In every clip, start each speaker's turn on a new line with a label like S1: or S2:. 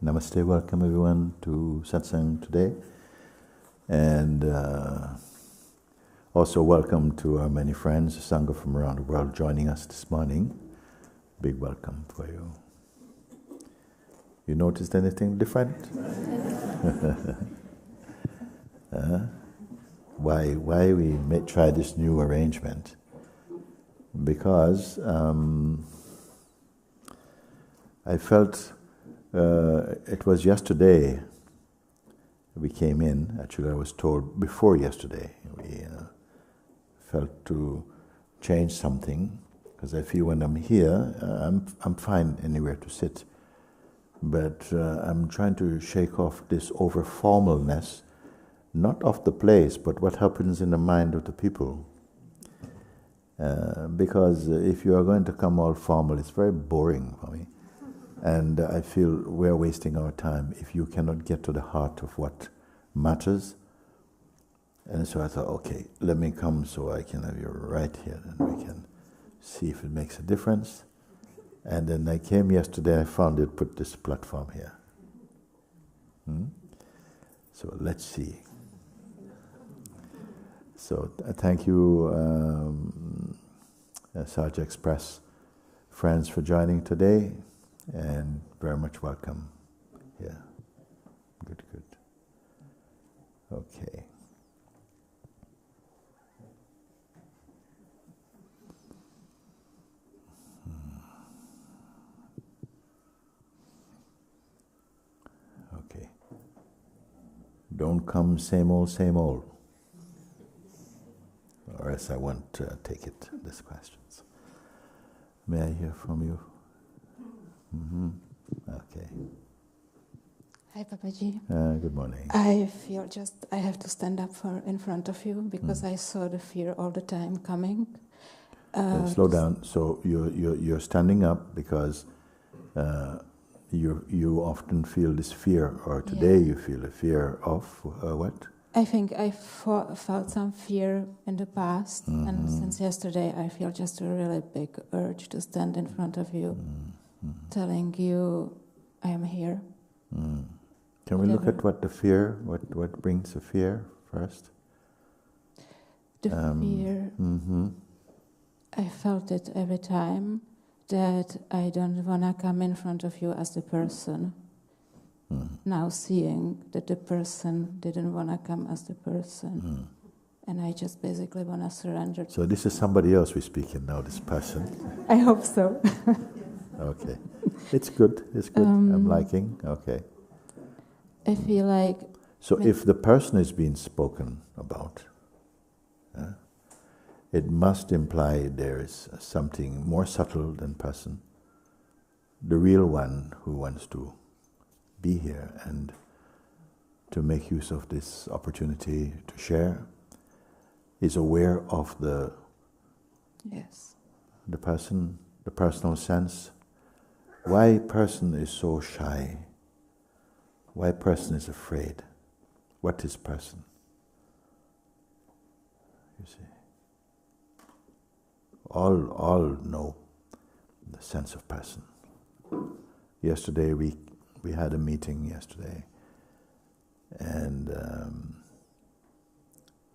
S1: Namaste, welcome everyone to Satsang today, and also welcome to our many friends, Sangha from around the world joining us this morning. Big welcome for you. You noticed anything different? Why we may try this new arrangement? Because I felt it was yesterday we came in. Actually, I was told before yesterday we felt to change something, because I feel when I'm here, I'm fine anywhere to sit, but I'm trying to shake off this over formalness, not of the place, but what happens in the mind of the people. Because if you are going to come all formal, it's very boring for me. And I feel we're wasting our time if you cannot get to the heart of what matters. And so I thought, okay, let me come so I can have you right here, and we can see if it makes a difference. And then I came yesterday, I found it, put this platform here. So let's see. So thank you, Sarge Express friends, for joining today. And very much welcome here. Good. Okay. Okay. Don't come same old, or else I won't take it, these questions. May I hear from you? Okay.
S2: Hi, Papaji.
S1: Good morning.
S2: I feel I have to stand up in front of you because I saw the fear all the time coming.
S1: Slow down. So you're standing up because you often feel this fear, or today you feel a fear of what?
S2: I think I felt some fear in the past, and since yesterday I feel just a really big urge to stand in front of you. Telling you I am here.
S1: Can we look at what the fear, what brings the fear first?
S2: The fear, I felt it every time that I don't want to come in front of you as the person. Now seeing that the person didn't want to come as the person. And I just basically want to surrender.
S1: So this is somebody else we're speaking now, this person.
S2: I hope so.
S1: Okay. It's good. I'm liking. Okay.
S2: I feel like...
S1: So if the person is being spoken about, it must imply there is something more subtle than person. The real one who wants to be here and to make use of this opportunity to share is aware of the person, the personal sense. Why person is so shy? Why person is afraid? What is person? You see, all know the sense of person. Yesterday we had a meeting yesterday, and we're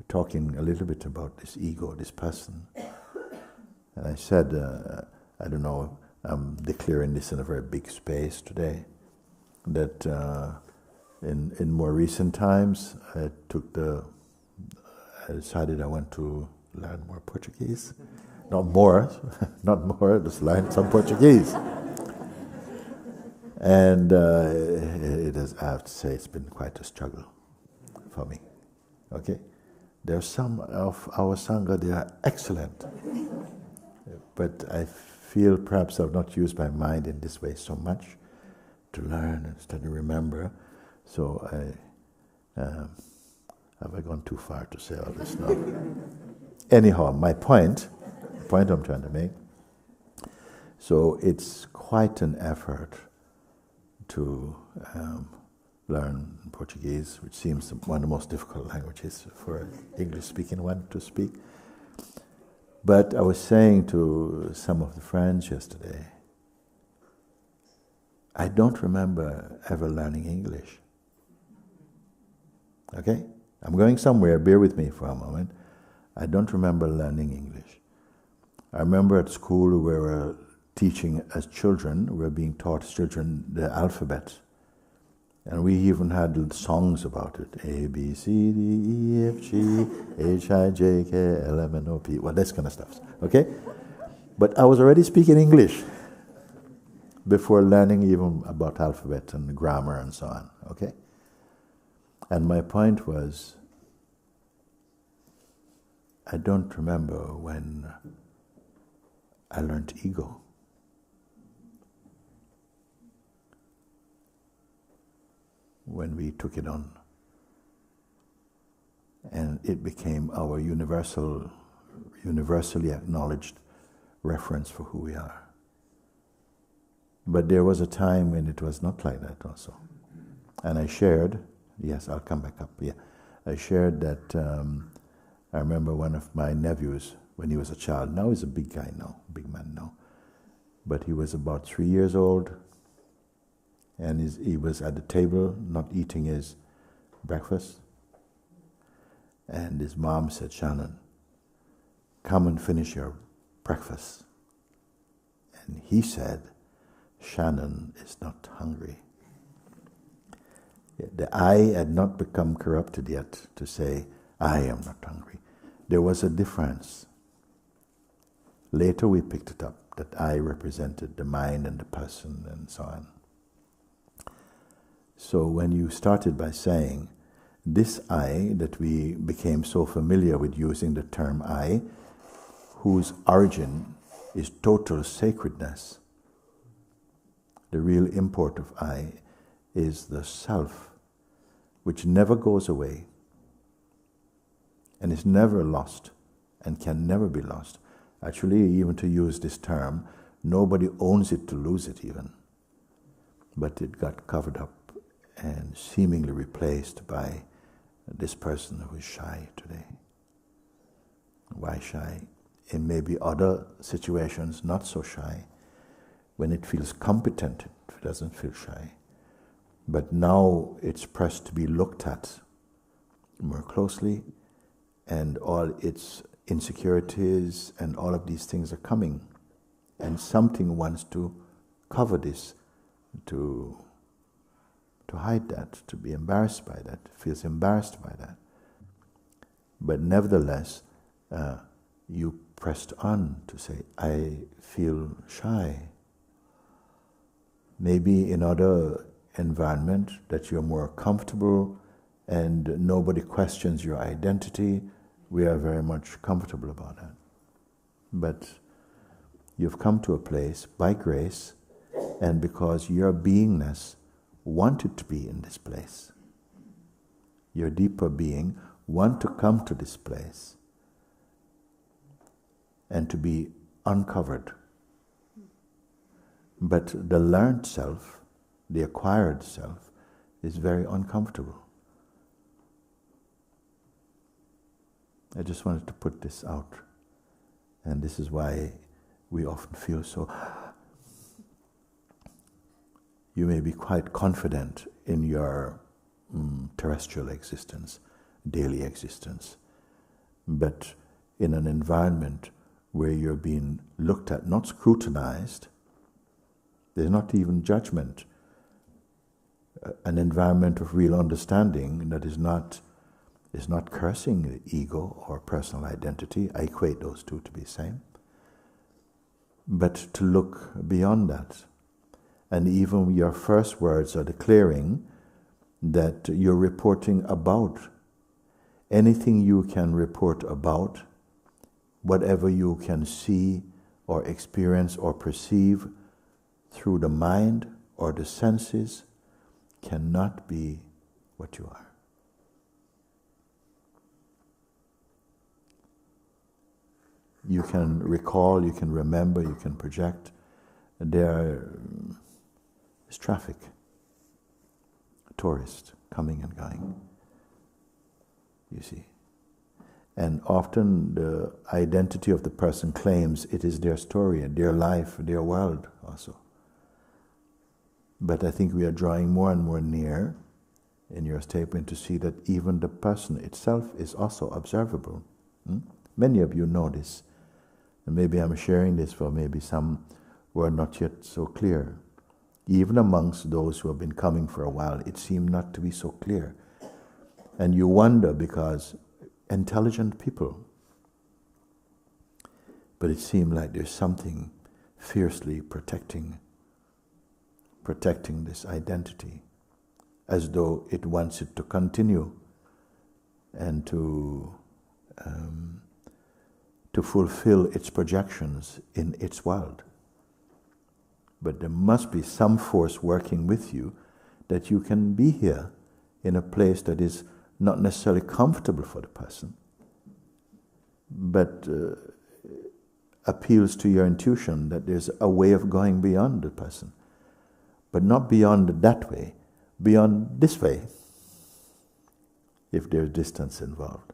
S1: talking a little bit about this ego, this person. And I said, I don't know, I'm declaring this in a very big space today, that in more recent times I decided I want to learn more Portuguese. Not more, just learn some Portuguese. And it is, I have to say, it's been quite a struggle for me. Okay? There are some of our Sangha, they are excellent. But I feel perhaps I've not used my mind in this way so much to learn and study, remember. So have I gone too far to say all this now? Anyhow, the point I'm trying to make, so it's quite an effort to learn Portuguese, which seems one of the most difficult languages for an English-speaking one to speak. But I was saying to some of the friends yesterday, I don't remember ever learning English. Okay? I'm going somewhere, bear with me for a moment. I don't remember learning English. I remember at school we were teaching as children, we were being taught as children the alphabet. And we even had songs about it. A, B, C, D, E, F, G, H, I, J, K, L, M, N, O, P. Well, this kind of stuff. Okay? But I was already speaking English before learning even about alphabet and grammar and so on. Okay? And my point was, I don't remember when I learned ego. When we took it on. And it became our universally acknowledged reference for who we are. But there was a time when it was not like that also. And I shared, yes, I'll come back up, yeah. I shared that I remember one of my nephews, when he was a child, now he's a big guy now, big man now, but he was about 3 years old, and he was at the table not eating his breakfast, and his mom said, "Shannon, come and finish your breakfast." And he said, "Shannon is not hungry." The I had not become corrupted yet to say, "I am not hungry." There was a difference. Later we picked it up, that I represented the mind and the person and so on. So when you started by saying, this I, that we became so familiar with using the term I, whose origin is total sacredness, the real import of I is the self, which never goes away, and is never lost, and can never be lost. Actually, even to use this term, nobody owns it to lose it even. But it got covered up and seemingly replaced by this person who is shy today. Why shy? In maybe other situations, not so shy. When it feels competent, it doesn't feel shy. But now it's pressed to be looked at more closely, and all its insecurities and all of these things are coming. And something wants to cover this, to hide that, to be embarrassed by that, feels embarrassed by that. But nevertheless, you pressed on to say, I feel shy. Maybe in other environment that you're more comfortable and nobody questions your identity, we are very much comfortable about that. But you've come to a place by grace, and because your beingness wanted to be in this place. Your deeper being want to come to this place and to be uncovered. But the learned self, the acquired self, is very uncomfortable. I just wanted to put this out. And this is why we often feel so... You may be quite confident in your terrestrial existence, daily existence, but in an environment where you're being looked at, not scrutinized, there's not even judgment, an environment of real understanding that is not cursing the ego or personal identity. I equate those two to be the same. But to look beyond that. And even your first words are declaring that you're reporting about. Anything you can report about, whatever you can see or experience or perceive through the mind or the senses, cannot be what you are. You can recall, you can remember, you can project. There's traffic, tourists coming and going, you see. And often the identity of the person claims it is their story, their life, their world also. But I think we are drawing more and more near in your statement to see that even the person itself is also observable. Many of you know this. And maybe I'm sharing this for maybe some who are not yet so clear. Even amongst those who have been coming for a while, it seemed not to be so clear. And you wonder because intelligent people, but it seemed like there's something fiercely protecting this identity, as though it wants it to continue and to fulfill its projections in its world. But there must be some force working with you that you can be here in a place that is not necessarily comfortable for the person, but appeals to your intuition that there's a way of going beyond the person, but not beyond that way, beyond this way, if there's distance involved.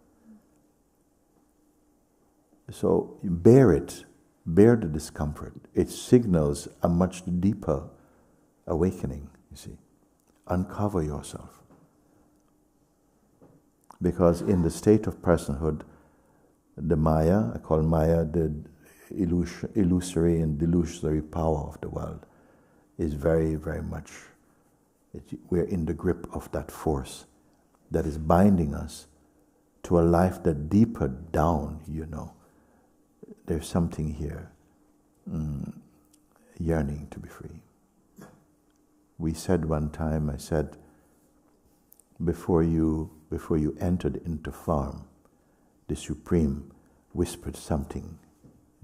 S1: So bear it, bear the discomfort. It signals a much deeper awakening, you see. Uncover yourself. Because in the state of personhood, the Maya, I call Maya the illusory and delusory power of the world, is very, very much, we're in the grip of that force that is binding us to a life that deeper down, you know, there's something here yearning to be free. We said one time, I said, before you entered into form, the Supreme whispered something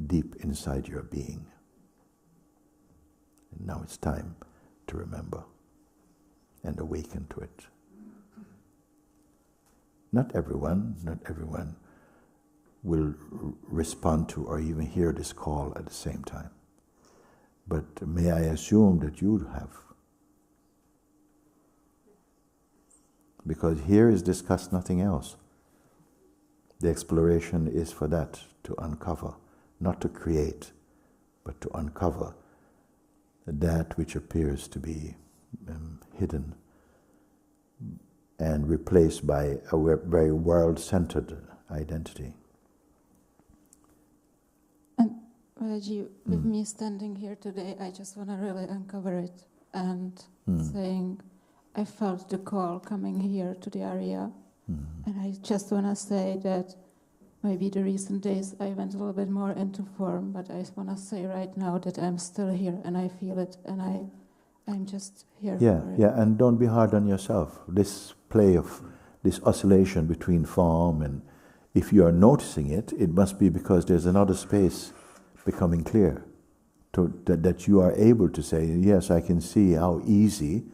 S1: deep inside your being. And now it's time to remember and awaken to it. Not everyone will respond to or even hear this call at the same time. But may I assume that you have? Because here is discussed nothing else. The exploration is for that, to uncover, not to create, but to uncover that which appears to be hidden and replaced by a very world-centered identity.
S2: And Raji, with me standing here today, I just want to really uncover it and saying, I felt the call coming here to the area, and I just want to say that maybe the recent days I went a little bit more into form, but I want to say right now that I'm still here and I feel it, and I'm just here for it.
S1: Yeah, and don't be hard on yourself. This play of this oscillation between form, and if you are noticing it, it must be because there's another space becoming clear, that you are able to say, yes, I can see how easy,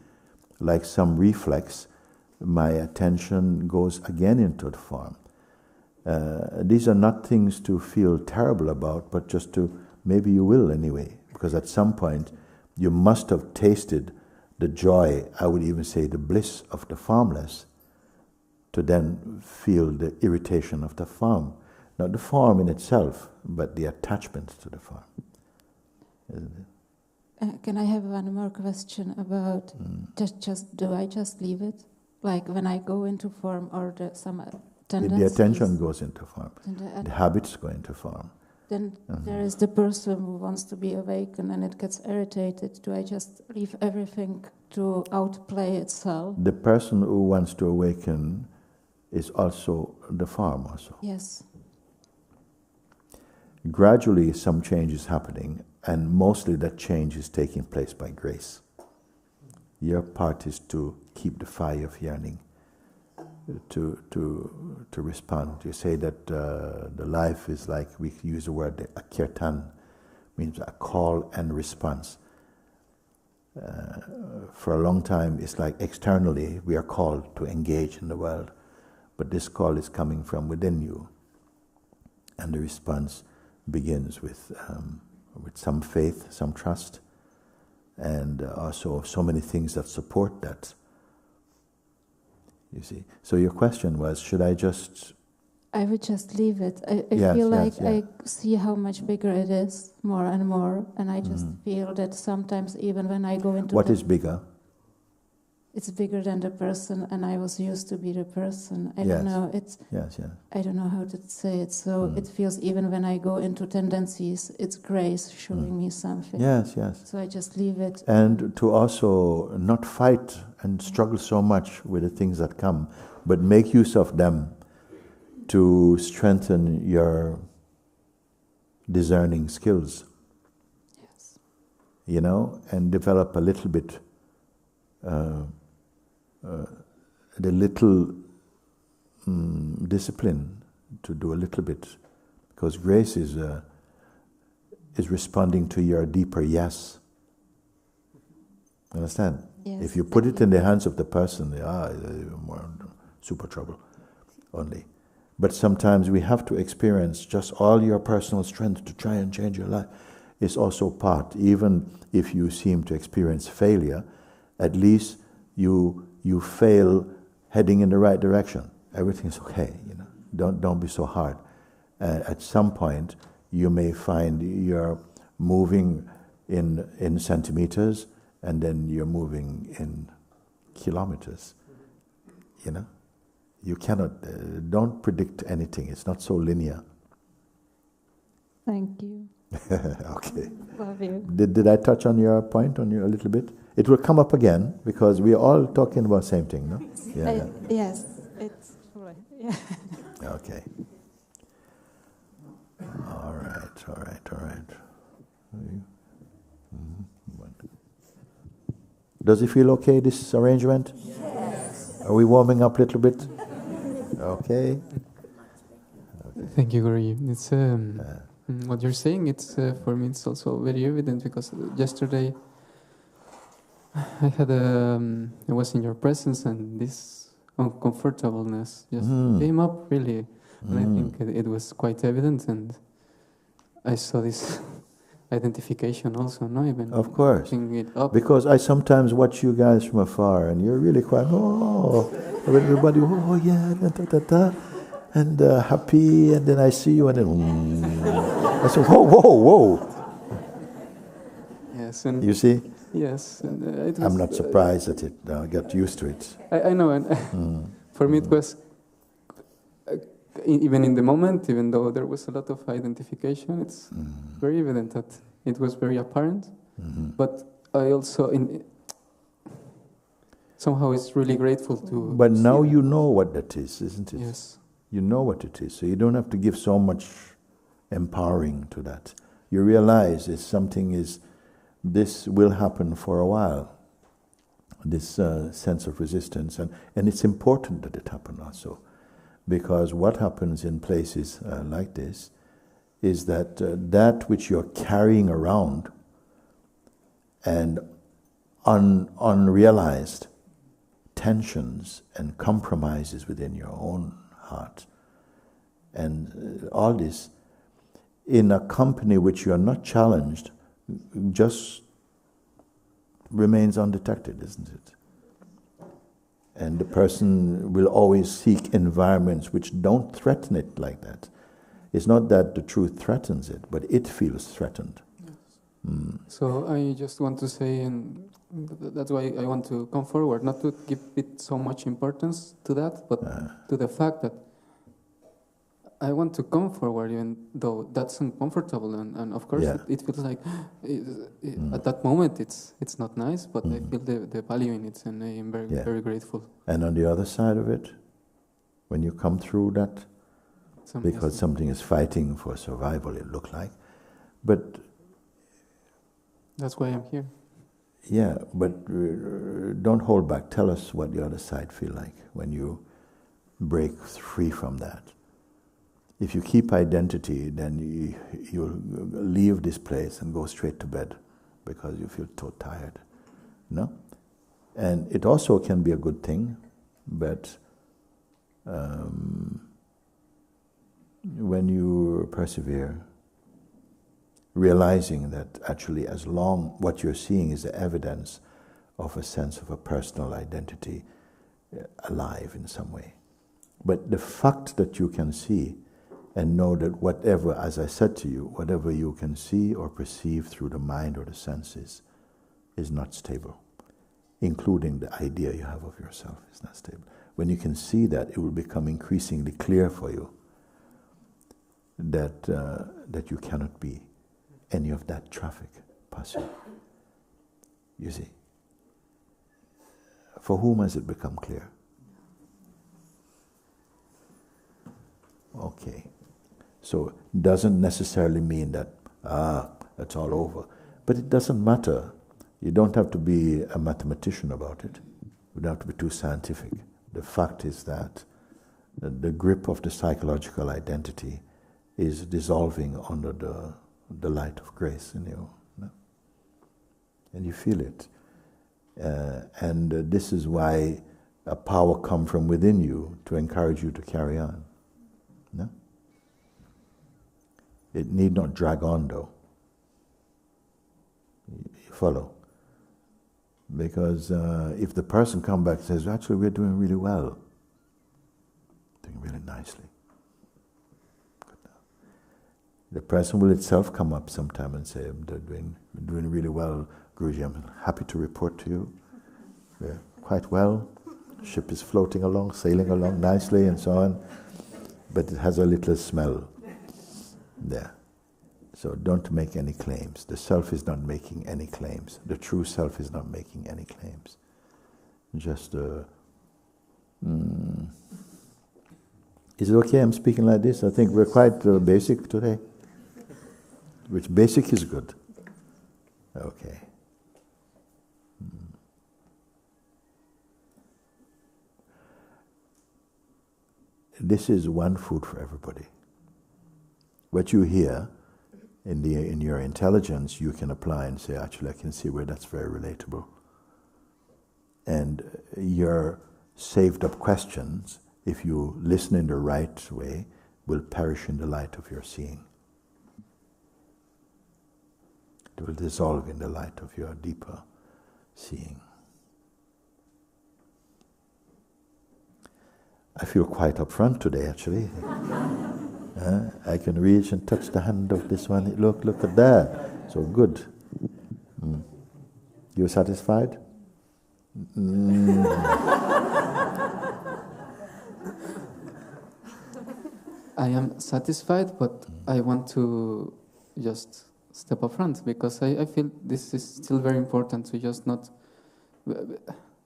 S1: like some reflex, my attention goes again into the form. These are not things to feel terrible about, but just to, maybe you will anyway, because at some point you must have tasted the joy, I would even say the bliss of the formless, to then feel the irritation of the form. Not the form in itself, but the attachment to the form. Isn't it?
S2: Can I have one more question about do I just leave it? Like when I go into form, or some tendencies?
S1: The attention goes into form. The habits go into form.
S2: Then there is the person who wants to be awakened and it gets irritated. Do I just leave everything to outplay itself?
S1: The person who wants to awaken is also the form also.
S2: Yes.
S1: Gradually some change is happening, and mostly that change is taking place by grace. Your part is to keep the fire of yearning, to respond. You say that the life is like, we use the word a kirtan, means a call and response. For a long time, it's like externally we are called to engage in the world, but this call is coming from within you, and the response begins with some faith, some trust, and also so many things that support that. You see. So your question was, should I just
S2: I would just leave it. I
S1: Yes,
S2: feel
S1: yes,
S2: like
S1: yeah.
S2: I see how much bigger it is, more and more, and I just feel that sometimes even when I go into
S1: What is bigger?
S2: it's bigger than the person, and I was used to be the person. I
S1: Yes.
S2: don't know.
S1: Yes, yes.
S2: I don't know how to say it. So it feels even when I go into tendencies, it's grace showing me something.
S1: Yes, yes.
S2: So I just leave it.
S1: And to also not fight and struggle so much with the things that come, but make use of them to strengthen your discerning skills.
S2: Yes.
S1: You know, and develop a little bit, the little discipline to do a little bit, because grace is responding to your deeper yes. Understand?
S2: Yes,
S1: If you put it in the hands of the person, you're more super trouble only. But sometimes we have to experience just all your personal strength to try and change your life. Is also part, even if you seem to experience failure, at least you fail heading in the right direction. Everything's okay, you know. Don't be so hard. At some point, you may find you're moving in centimeters, and then you're moving in kilometers. You know, you cannot. Don't predict anything. It's not so linear.
S2: Thank you.
S1: Okay.
S2: Love you.
S1: Did I touch on your point a little bit? It will come up again because we are all talking about the same thing, no? Yeah.
S2: Yes, it's right. Yeah.
S1: Okay. All right. Does it feel okay, this arrangement? Yes. Are we warming up a little bit? Okay.
S3: Thank you, Guru. It's what you're saying. It's for me. It's also very evident because yesterday I had I was in your presence, and this uncomfortableness just came up really, and I think it was quite evident, and I saw this identification also, no? Even
S1: of course,
S3: it up.
S1: because I sometimes watch you guys from afar, and you're really quite everybody, yeah, da, and happy, and then I see you, and then I say, whoa.
S3: Yes, and
S1: you see.
S3: Yes, and it was,
S1: I'm not surprised at it. I got used to it.
S3: I know, and for me it was even in the moment, even though there was a lot of identification, it's very evident that it was very apparent. But I also, somehow, it's really grateful to.
S1: But now you know what that is, isn't it?
S3: Yes.
S1: You know what it is, so you don't have to give so much empowering to that. You realize this will happen for a while. This sense of resistance, and it's important that it happen also. Because what happens in places like this is that that which you're carrying around and unrealized tensions and compromises within your own heart, and all this, in a company which you are not challenged, just remains undetected, isn't it? And the person will always seek environments which don't threaten it like that. It's not that the truth threatens it, but it feels threatened.
S3: Yes. So I just want to say, and that's why I want to come forward, not to give it so much importance to that, but to the fact that I want to come forward, even though that's uncomfortable, and of course it feels like at that moment it's not nice, but I feel the value in it, and I am very grateful.
S1: And on the other side of it, when you come through that, because something is fighting for survival, it looks like, but
S3: that's why I'm here.
S1: Yeah, but don't hold back. Tell us what the other side feel like when you break free from that. If you keep identity, then you'll leave this place and go straight to bed because you feel so tired. No? And it also can be a good thing, but when you persevere, realizing that actually as long what you're seeing is the evidence of a sense of a personal identity alive in some way. But the fact that you can see and know that whatever, as I said to you, whatever you can see or perceive through the mind or the senses is not stable, including the idea you have of yourself is not stable. When you can see that, it will become increasingly clear for you that that you cannot be any of that traffic passing. You see? For whom has it become clear? Okay. So it doesn't necessarily mean that, it's all over. But it doesn't matter. You don't have to be a mathematician about it. You don't have to be too scientific. The fact is that the grip of the psychological identity is dissolving under the light of grace in you. No? And you feel it. And this is why a power comes from within you to encourage you to carry on. No? It need not drag on though. You follow? Because if the person comes back and says, actually we're doing really well, doing really nicely. Good. The person will itself come up sometime and say, we're doing really well, Guruji, I'm happy to report to you. We're quite well. Ship is floating along, sailing along nicely and so on. But it has a little smell there. So don't make any claims. The self is not making any claims. The true self is not making any claims. Just, is it okay I'm speaking like this? I think we're quite basic today. Which basic is good. Okay. This is one food for everybody. What you hear in your intelligence, you can apply and say, actually, I can see where that's very relatable. And your saved up questions, if you listen in the right way, will perish in the light of your seeing. It will dissolve in the light of your deeper seeing. I feel quite upfront today, actually. I can reach and touch the hand of this one. Look at that. So good. You satisfied?
S3: I am satisfied, but I want to just step up front because I feel this is still very important to just not...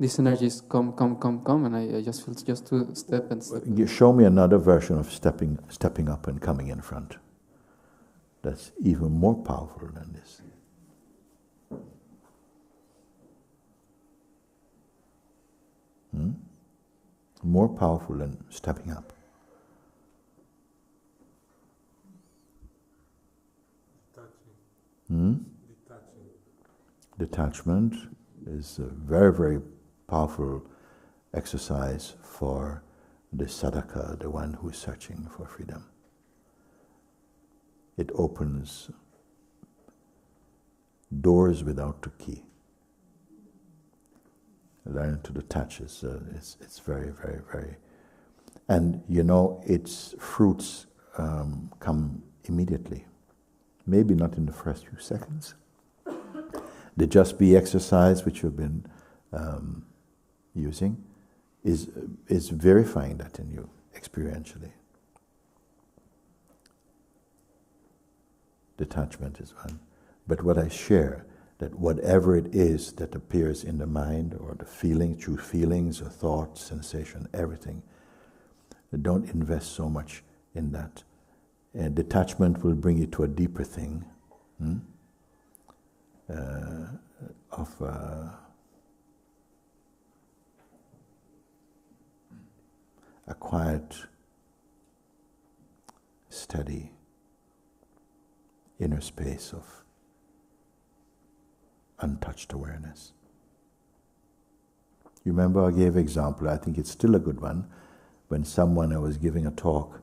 S3: These energies come, and I just feel just to step and step.
S1: You show me another version of stepping up and coming in front. That's even more powerful than this. More powerful than stepping up. Detachment is a very, very powerful exercise for the sadhaka, the one who is searching for freedom. It opens doors without the key. Learn to detach is it's very, very, very... And you know, its fruits come immediately. Maybe not in the first few seconds. The just be exercise, which you've been using, is verifying that in you experientially. Detachment is one. But what I share, that whatever it is that appears in the mind or the feeling, true feelings or thoughts, sensation, everything, don't invest so much in that. And detachment will bring you to a deeper thing. Of a quiet, steady inner space of untouched awareness. You remember I gave an example, I think it's still a good one, when I was giving a talk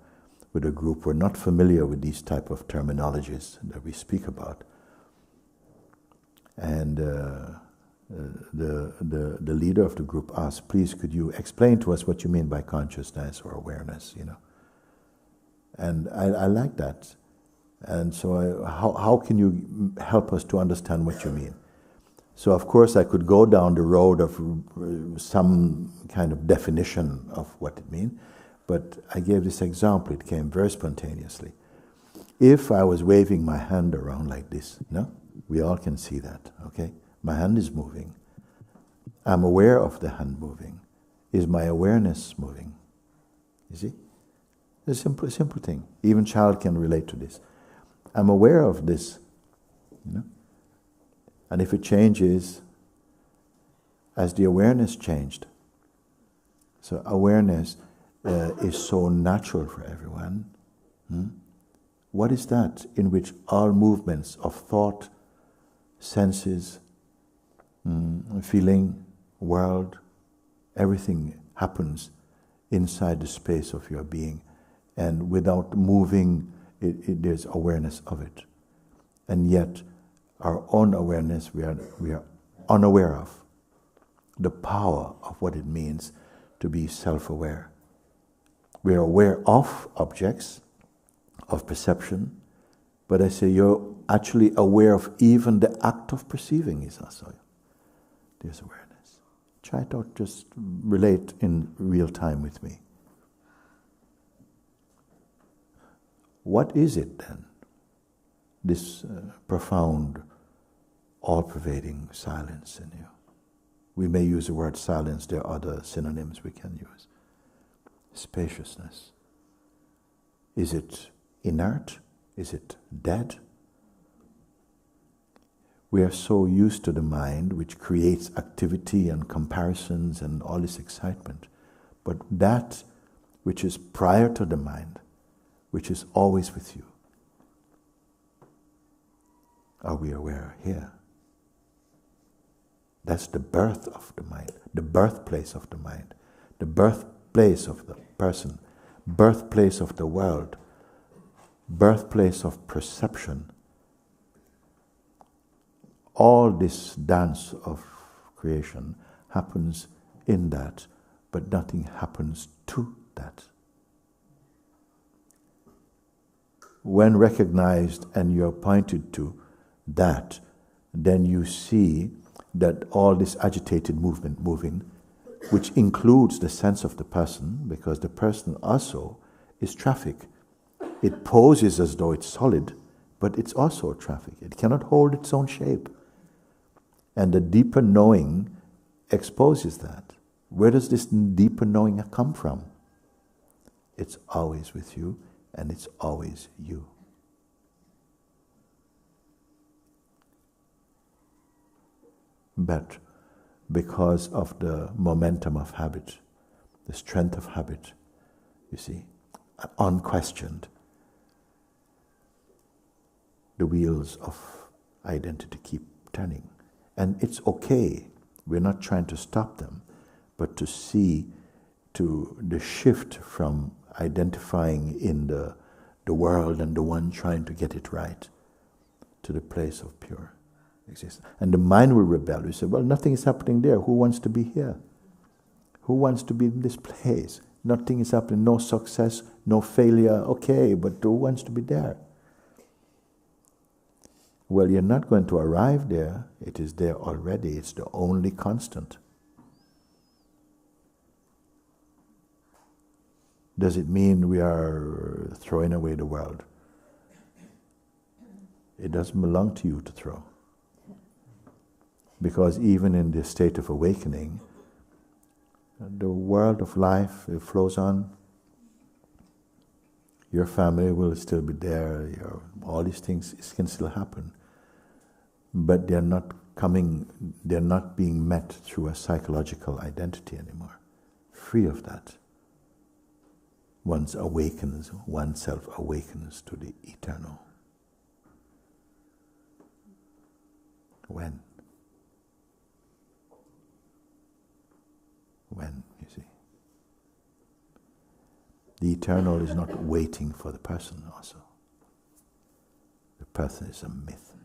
S1: with a group who were not familiar with these type of terminologies that we speak about. And the leader of the group asked, please could you explain to us what you mean by consciousness or awareness, you know. And I like that. And so how can you help us to understand what you mean? So of course I could go down the road of some kind of definition of what it means, but I gave this example, it came very spontaneously. If I was waving my hand around like this, no? We all can see that, okay? My hand is moving. I'm aware of the hand moving. Is my awareness moving? You see? It's a simple thing. Even child can relate to this. I'm aware of this, you know? And if it changes, as the awareness changed, so awareness is so natural for everyone. What is that in which all movements of thought, senses, feeling, world, everything happens inside the space of your being, and without moving, there's awareness of it. And yet, our own awareness, we are unaware of the power of what it means to be self-aware. We are aware of objects, of perception, but I say you're actually aware of even the act of perceiving is also. There's awareness. Try to just relate in real time with me. What is it then? This profound, all-pervading silence in you. We may use the word silence, there are other synonyms we can use. Spaciousness. Is it inert? Is it dead? We are so used to the mind, which creates activity and comparisons and all this excitement. But that which is prior to the mind, which is always with you, are we aware here? That's the birth of the mind, the birthplace of the mind, the birthplace of the person, birthplace of the world, birthplace of perception. All this dance of creation happens in that, but nothing happens to that. When recognized and you're pointed to that, then you see that all this agitated moving, which includes the sense of the person, because the person also is traffic. It poses as though it's solid, but it's also traffic. It cannot hold its own shape. And the deeper knowing exposes that. Where does this deeper knowing come from? It's always with you, and it's always you. But because of the momentum of habit, the strength of habit, you see, unquestioned, the wheels of identity keep turning. And it's okay, we're not trying to stop them, but to see to the shift from identifying in the world and the one trying to get it right, to the place of pure existence. And the mind will rebel. We say, well, nothing is happening there. Who wants to be here? Who wants to be in this place? Nothing is happening, no success, no failure. Okay, but who wants to be there? Well, you're not going to arrive there. It is there already. It's the only constant. Does it mean we are throwing away the world? It doesn't belong to you to throw. Because even in this state of awakening, the world of life, it flows on. Your family will still be there. All these things can still happen. But they're not being met through a psychological identity anymore. Free of that. Oneself awakens to the eternal. When? When, you see. The eternal is not waiting for the person also. The person is a myth.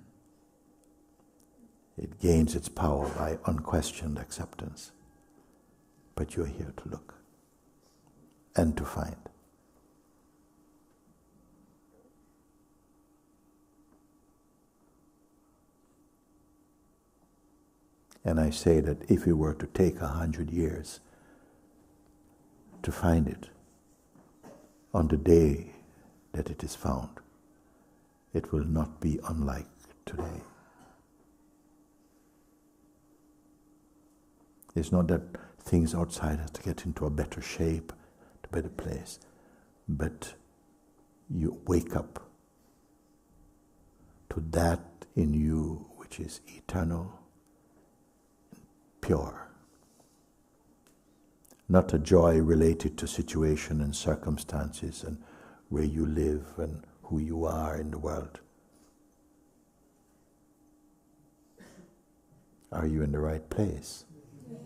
S1: It gains its power by unquestioned acceptance. But you're here to look and to find. And I say that if it were to take 100 years to find it, on the day that it is found, it will not be unlike today. It's not that things outside have to get into a better shape, a better place, but you wake up to that in you which is eternal, pure. Not a joy related to situation and circumstances and where you live and who you are in the world. Are you in the right place?
S2: Yes.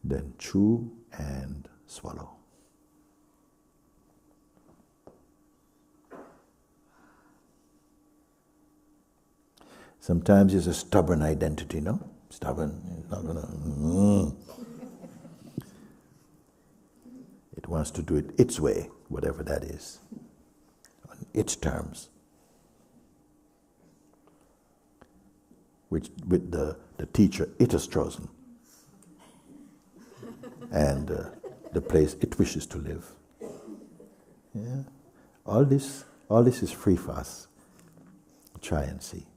S1: Then chew and swallow. Sometimes it's a stubborn identity, no? Stubborn, it's not gonna... It wants to do it its way, whatever that is, on its terms. Which, with the teacher it has chosen. And the place it wishes to live. Yeah? All this is free for us. Try and see.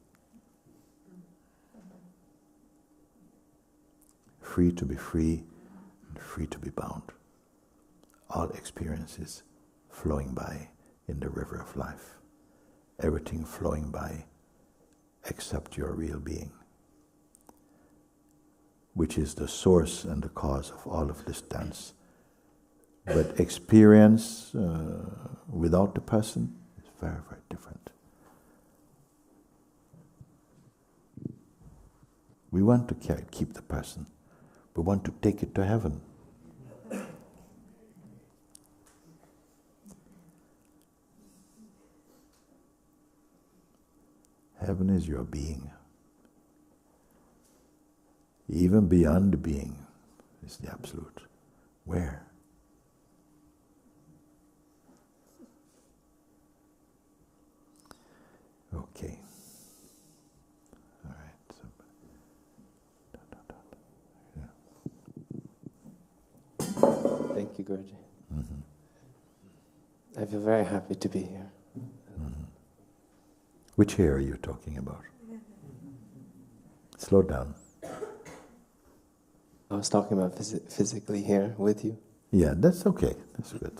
S1: Free to be free, and free to be bound. All experiences flowing by in the river of life. Everything flowing by except your real being, which is the source and the cause of all of this dance. But experience without the person is very, very different. We want to keep the person. We want to take it to heaven. Heaven is your being. Even beyond the being is the absolute. Where? Okay. All right.
S4: Thank you, Guruji. I feel very happy to be here.
S1: Which hair are you talking about? Slow down.
S4: I was talking about physically here with you.
S1: Yeah, that's okay. That's good.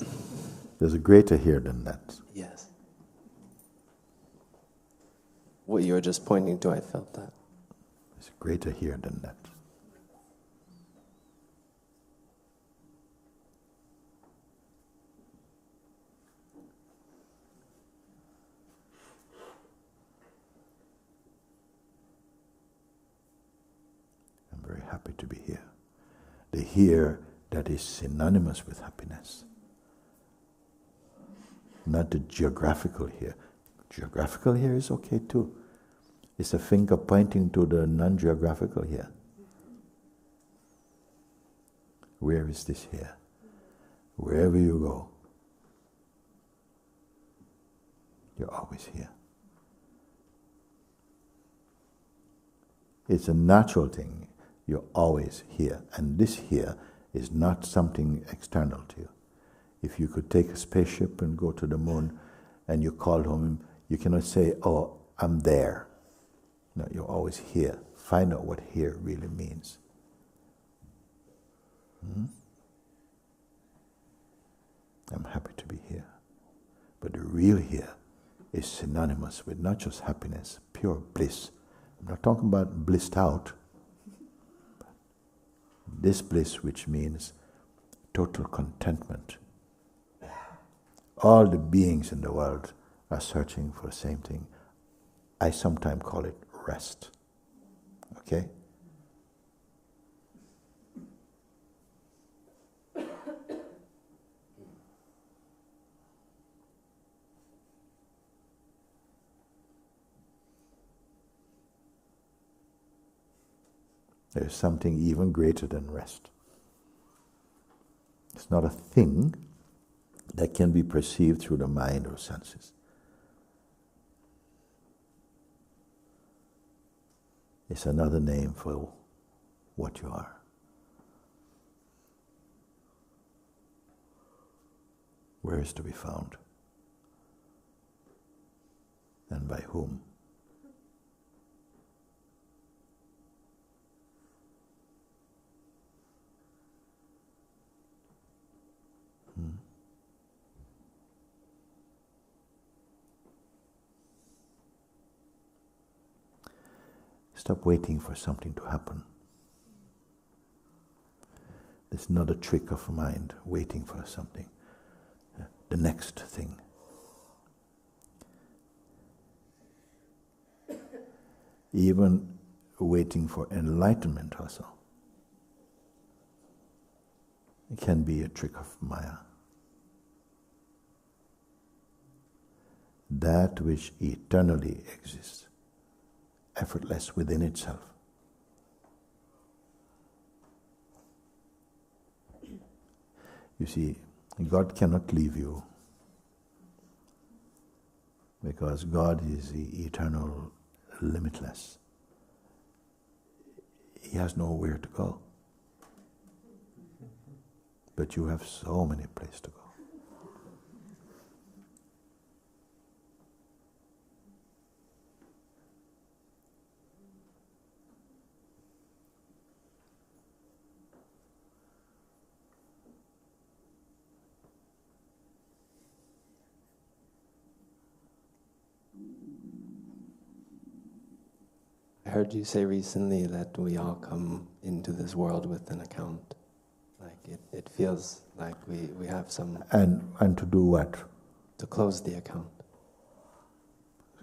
S1: There's a greater here than that.
S4: Yes. What you were just pointing to, I felt that.
S1: There's a greater here than that. I'm very happy to be here. The here that is synonymous with happiness. Not the geographical here. Geographical here is okay too. It's a finger pointing to the non-geographical here. Where is this here? Wherever you go, you're always here. It's a natural thing. You're always here. And this here is not something external to you. If you could take a spaceship and go to the moon and you call home, you cannot say, oh, I'm there. No, you're always here. Find out what here really means. I'm happy to be here. But the real here is synonymous with not just happiness, pure bliss. I'm not talking about blissed out. This bliss which means total contentment. All the beings in the world are searching for the same thing. I sometimes call it rest. Okay? There is something even greater than rest. It's not a thing that can be perceived through the mind or senses. It's another name for what you are. Where is to be found? And by whom? Stop waiting for something to happen. It's not a trick of mind, waiting for something, the next thing. Even waiting for enlightenment also. It can be a trick of Maya. That which eternally exists, effortless within itself. You see, God cannot leave you because God is the eternal, limitless. He has nowhere to go. But you have so many places to go.
S4: I heard you say recently that we all come into this world with an account. Like it feels like we have some...
S1: And to do what?
S4: To close the account.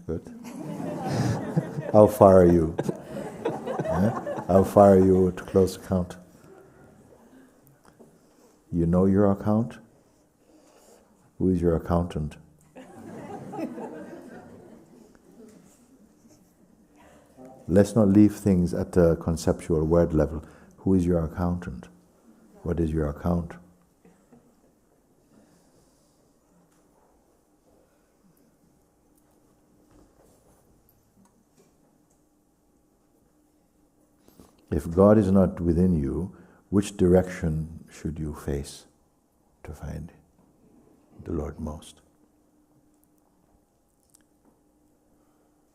S1: Good. How far are you? How far are you to close the account? You know your account? Who is your accountant? Let's not leave things at the conceptual word level. Who is your accountant? What is your account? If God is not within you, which direction should you face to find the Lord most?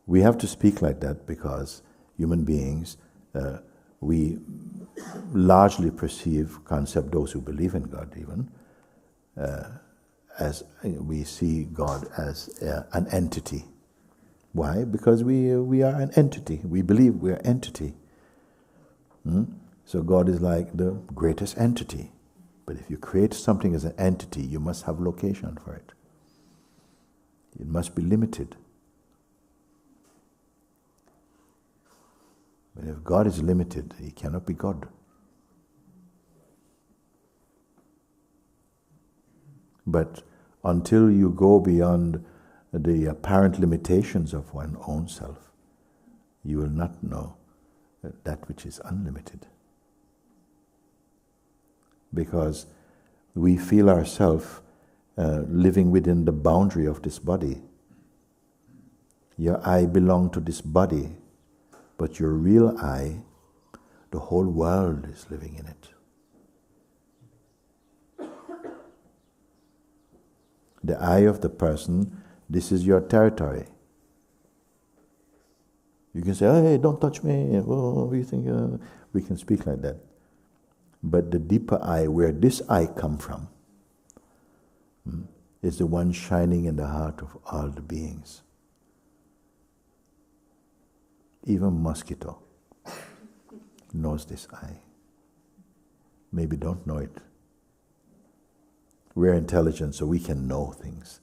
S1: We have to speak like that because human beings, we largely perceive concept, those who believe in God even, as we see God as an entity. Why? Because we are an entity. We believe we are entity. So God is like the greatest entity. But if you create something as an entity, you must have location for it. It must be limited. But if God is limited, He cannot be God. But until you go beyond the apparent limitations of one's own self, you will not know that which is unlimited. Because we feel ourselves living within the boundary of this body. Your I belong to this body, but your real I, the whole world is living in it. The I of the person, this is your territory. You can say, oh, hey, don't touch me. Oh, you think we can speak like that. But the deeper I, where this I come from, is the one shining in the heart of all the beings. Even mosquito knows this I. Maybe don't know it. We're intelligent, so we can know things.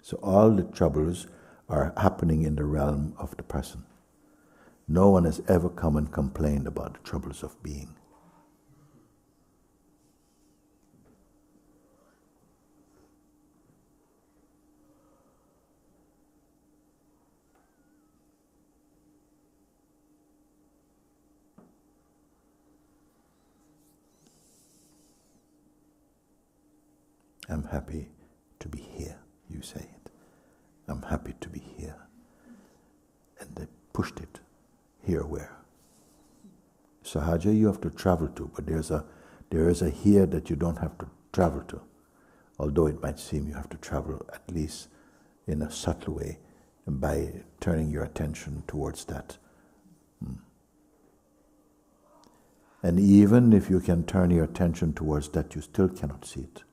S1: So all the troubles are happening in the realm of the person. No one has ever come and complained about the troubles of being. I'm happy to be here, you say it. I'm happy to be here. And they pushed it. Here where? Sahaja you have to travel to, but there is a here that you don't have to travel to. Although it might seem you have to travel at least in a subtle way by turning your attention towards that. And even if you can turn your attention towards that, you still cannot see it.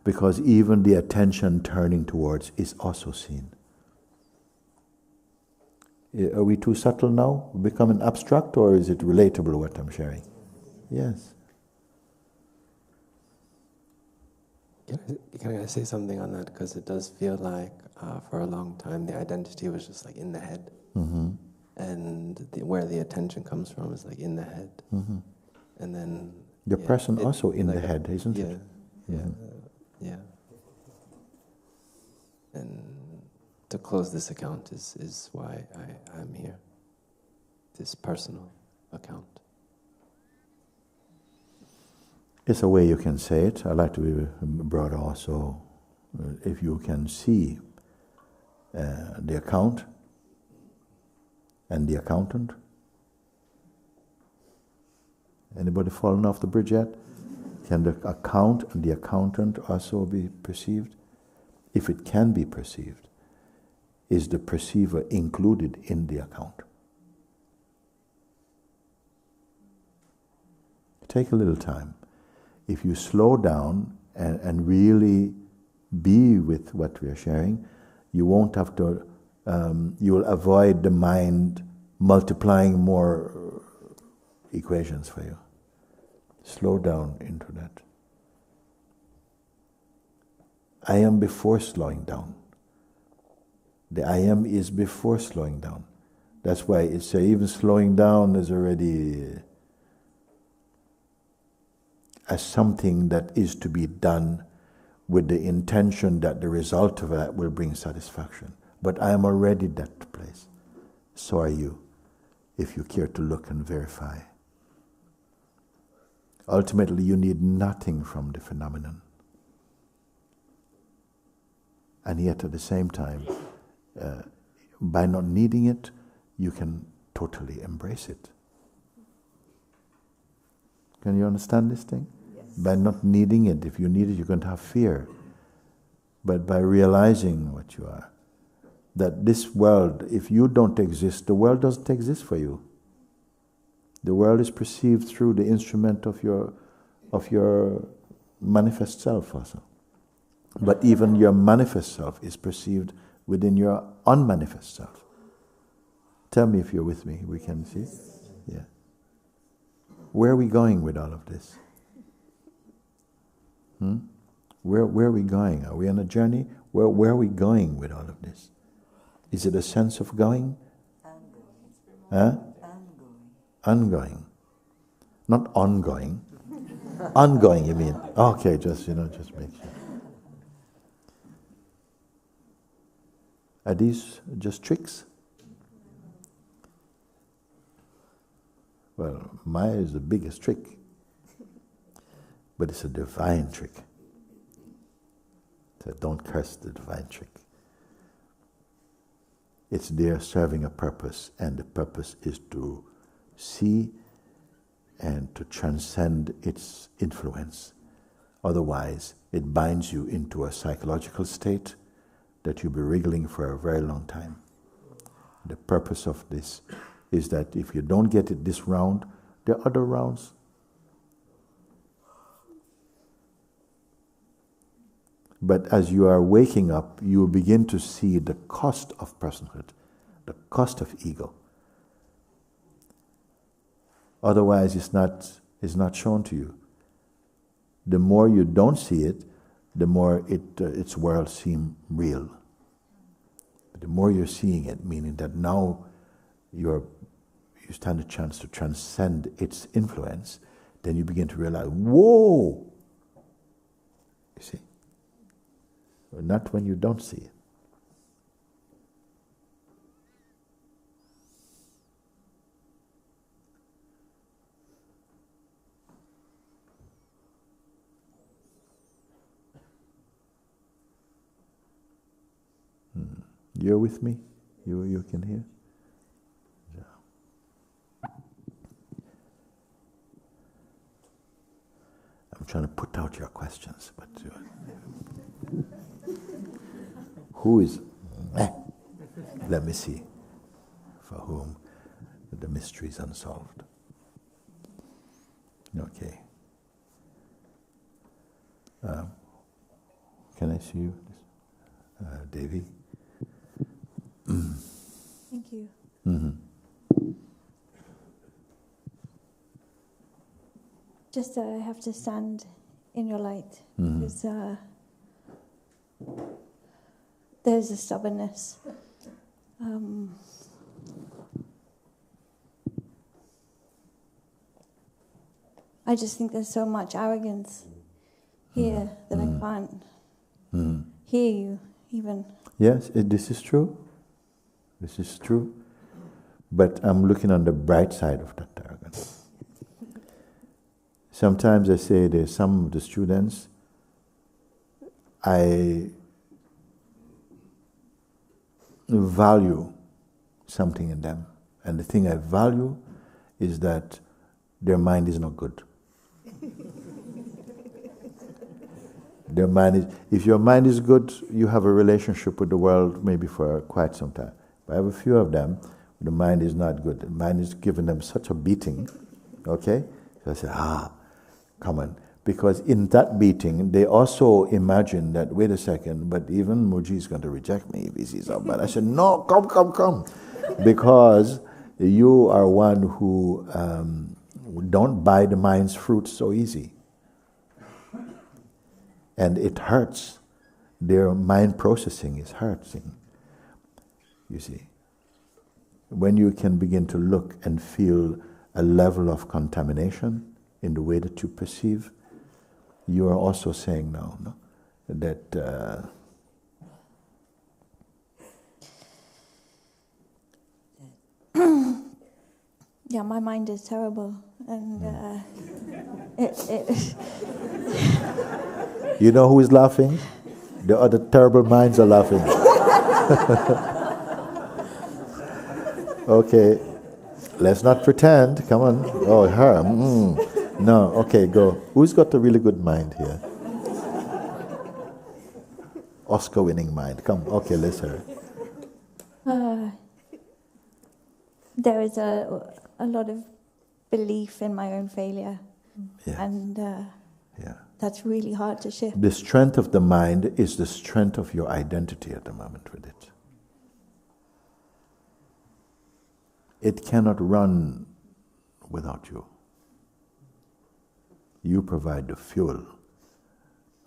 S1: Because even the attention turning towards is also seen. Are we too subtle now? Becoming abstract, or is it relatable what I'm sharing? Yes.
S4: Can I say something on that? Because it does feel like for a long time the identity was just like in the head.
S1: Mm-hmm.
S4: And where the attention comes from is like in the head.
S1: Mm-hmm.
S4: And then...
S1: The person also in the head, isn't it?
S4: Yeah,
S1: Mm-hmm.
S4: yeah. And to close this account is why I'm here. This personal account.
S1: It's a way you can say it. I like to be brought also, if you can see the account and the accountant. Anybody fallen off the bridge yet? Can the account and the accountant also be perceived? If it can be perceived, is the perceiver included in the account? Take a little time. If you slow down and really be with what we are sharing, you won't have to, you will avoid the mind multiplying more equations for you. Slow down into that. I am before slowing down. The I am is before slowing down. That's why it's even slowing down is already as something that is to be done with the intention that the result of that will bring satisfaction. But I am already that place. So are you, if you care to look and verify. Ultimately, you need nothing from the phenomenon. And yet at the same time, by not needing it, you can totally embrace it. Can you understand this thing? Yes. By not needing it, if you need it, you're going to have fear. But by realizing what you are, that this world, if you don't exist, the world doesn't exist for you. The world is perceived through the instrument of your manifest self also. But even your manifest self is perceived within your unmanifest self. Tell me if you're with me, we can see. Yeah. Where are we going with all of this? Where are we going? Are we on a journey? Where are we going with all of this? Is it a sense of going?
S5: Ongoing.
S1: Huh? Ongoing. Not ongoing. Ongoing, you mean? Okay, just make sure. Are these just tricks? Well, Maya is the biggest trick. But it's a divine trick. So don't curse the divine trick. It's there serving a purpose, and the purpose is to see and to transcend its influence. Otherwise, it binds you into a psychological state that you'll be wriggling for a very long time. The purpose of this is that if you don't get it this round, there are other rounds. But as you are waking up, you will begin to see the cost of personhood, the cost of ego. Otherwise, it's not shown to you. The more you don't see it, the more its world seems real. But the more you're seeing it, meaning that now you stand a chance to transcend its influence, then you begin to realize, whoa! You see? Not when you don't see it. You're with me? You can hear? Yeah. I'm trying to put out your questions, but who is... Let me see. For whom the mystery is unsolved. Okay. Can I see you? Devi?
S5: Thank you. Just I have to stand in your light because there's a stubbornness. I just think there's so much arrogance here that I can't hear you even.
S1: Yes, this is true. This is true. But I'm looking on the bright side of that arrogance. Sometimes I say there's some of the students, I value something in them. And the thing I value is that their mind is not good. Their mind is, if your mind is good, you have a relationship with the world maybe for quite some time. But I have a few of them, the mind is not good. The mind is giving them such a beating, okay? So I say, come on. Because in that beating, they also imagine that, wait a second, but even Muji is going to reject me if he sees how bad. I said, no, come. Because you are one who don't buy the mind's fruit so easy. And it hurts. Their mind processing is hurting. You see. When you can begin to look and feel a level of contamination in the way that you perceive, you are also saying now, no? That
S5: yeah, my mind is terrible, and
S1: You know who is laughing? The other terrible minds are laughing. Okay, let's not pretend. Come on. Oh, her. No, okay, go. Who's got a really good mind here? Oscar-winning mind. Come, okay, let's hear it.
S5: There is a lot of belief in my own failure, and that's really hard to shift.
S1: The strength of the mind is the strength of your identity at the moment with it. It cannot run without you. You provide the fuel.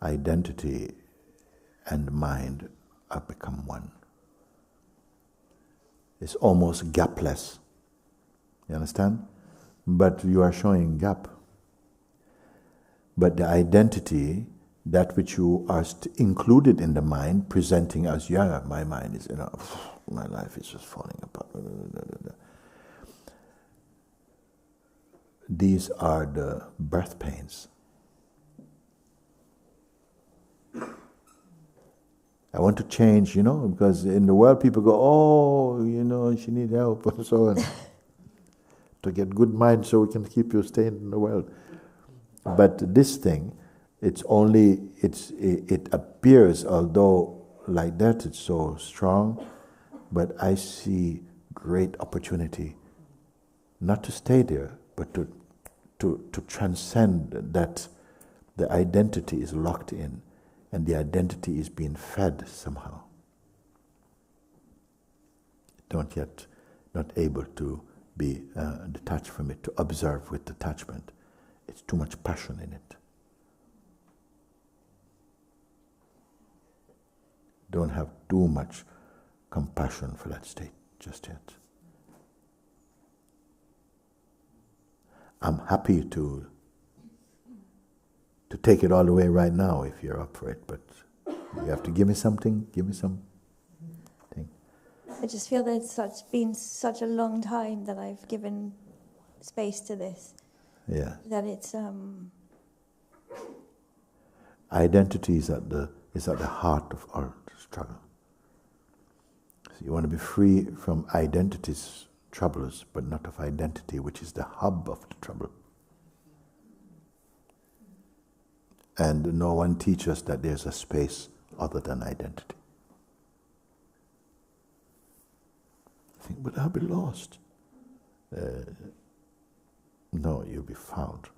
S1: Identity and mind have become one. It's almost gapless. You understand? But you are showing gap. But the identity, that which you are included in the mind, presenting as, my mind is, my life is just falling apart. These are the birth pains. I want to change, because in the world people go, she needs help and so on. To get good mind so we can keep you staying in the world. But this thing, it appears, although like that it's so strong, but I see great opportunity not to stay there, but to transcend that the identity is locked in and the identity is being fed somehow. Not able to be detached from it, to observe with detachment. It's too much passion in it. Don't have too much compassion for that state just yet. I'm happy to take it all the way right now if you're up for it, but you have to give me something, give me something.
S5: I just feel that it's been such a long time that I've given space to this.
S1: Yeah.
S5: That it's
S1: identity is at the heart of our struggle. So you want to be free from identity's troubles, but not of identity, which is the hub of the trouble. And no one teaches us that there's a space other than identity. I think, but I'll be lost. No, you'll be found.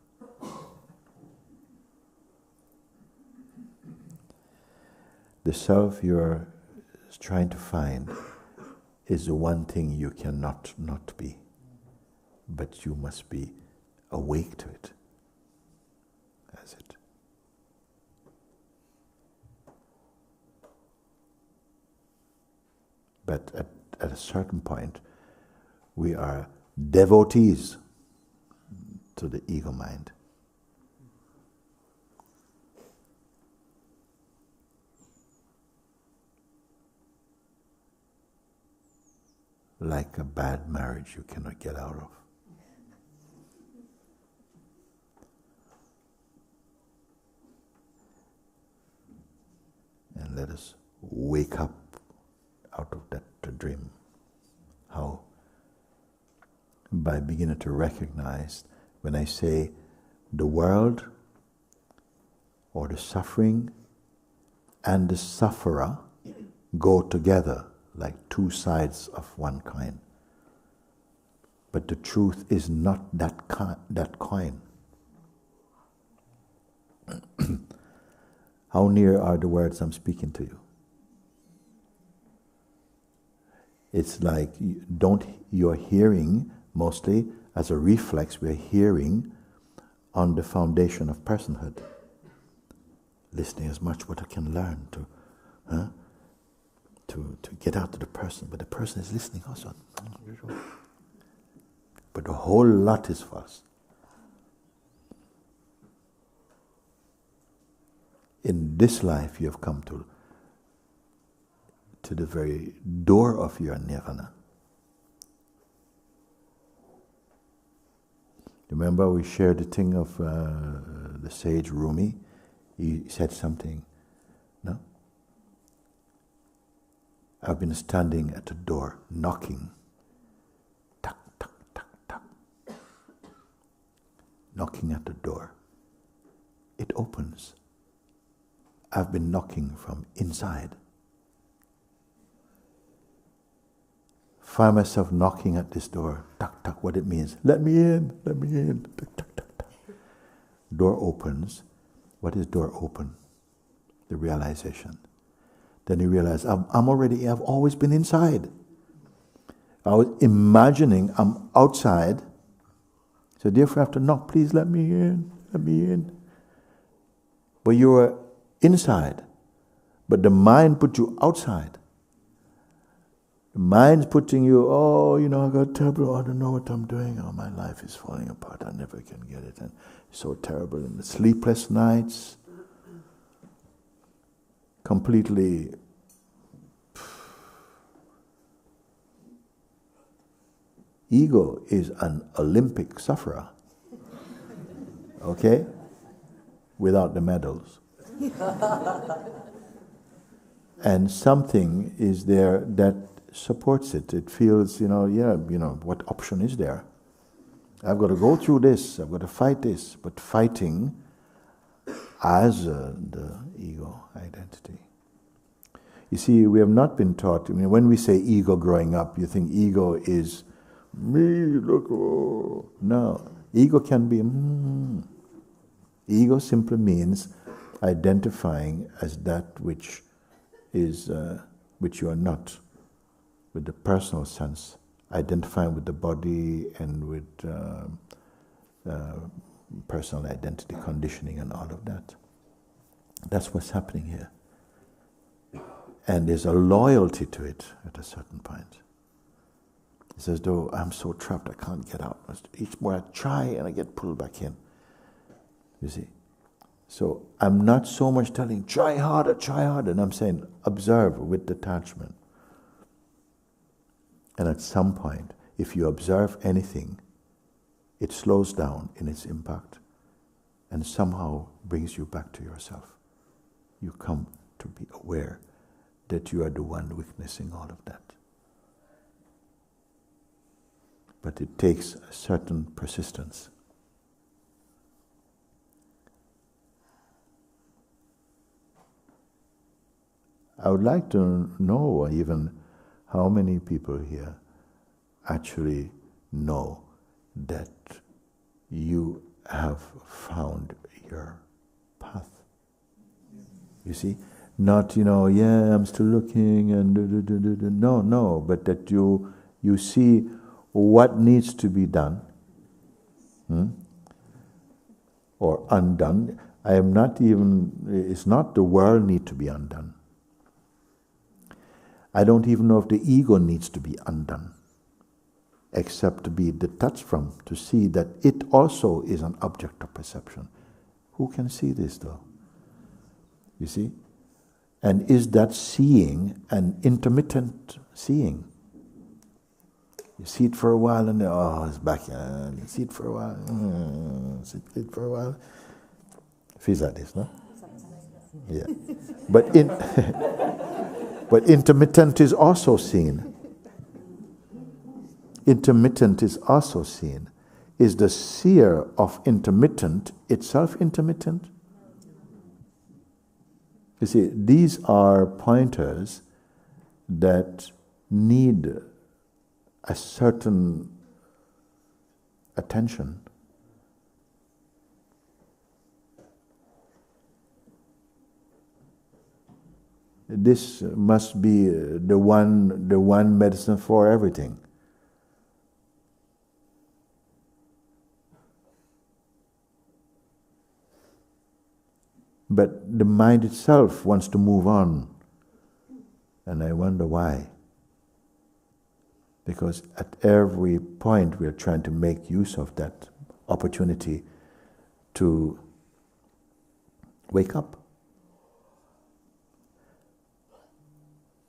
S1: The self you're trying to find is the one thing you cannot not be, but you must be awake to it as it. But at a certain point, we are devotees to the ego mind. Like a bad marriage you cannot get out of. And let us wake up out of that dream. How? By beginning to recognize when I say the world or the suffering and the sufferer go together like two sides of one coin. But the truth is not that coin. How near are the words I'm speaking to you? It's like you're hearing, mostly as a reflex, we're hearing on the foundation of personhood. Listening as much what I can learn to get out to the person, but the person is listening also. But the whole lot is false. In this life you have come to the very door of your nirvana. Remember we shared the thing of the sage Rumi? He said something, no? I've been standing at the door, knocking. Tuck, tuck, tuck, tuck. Knocking at the door. It opens. I've been knocking from inside. Find myself knocking at this door. Tuck, tuck, what it means. Let me in, let me in. Tuck, tuck, tuck, tuck. Door opens. What is door open? The realization. Then you realize, I've always been inside. I was imagining I'm outside. So therefore I have to knock, please let me in, let me in. But you were inside. But the mind put you outside. The mind's putting you, I got terrible, I don't know what I'm doing, my life is falling apart, I never can get it, and it's so terrible, and the sleepless nights, completely ego is an Olympic sufferer, okay, without the medals. And something is there that supports it. It feels, what option is there? I've got to go through this, I've got to fight this, but fighting as the ego identity. You see, we have not been taught, when we say ego growing up, you think ego is me, look, oh. No, ego can be, Ego simply means identifying as that which is, which you are not, with the personal sense, identifying with the body and with personal identity, conditioning and all of that. That's what's happening here. And there's a loyalty to it at a certain point. It's as though I'm so trapped I can't get out. Each more I try and I get pulled back in. You see? So I'm not so much telling, try harder, and I'm saying, observe with detachment. And at some point, if you observe anything, it slows down in its impact and somehow brings you back to yourself. You come to be aware that you are the one witnessing all of that. but it takes a certain persistence. I would like to know even how many people here actually know that you have found your path. You see? Not, yeah, I'm still looking and no, but that you see what needs to be done or undone. It's not the world need to be undone. I don't even know if the ego needs to be undone, except to be detached from, to see that it also is an object of perception. Who can see this though? You see? And is that seeing an intermittent seeing? You see it for a while and it's back. You see it for a while. See it for a while. Feels like this, no? Yeah. But but intermittent is also seen. Intermittent is also seen. Is the seer of intermittent itself intermittent? You see, these are pointers that need a certain attention. This must be the one medicine for everything. But the mind itself wants to move on. And I wonder why. Because at every point we are trying to make use of that opportunity to wake up.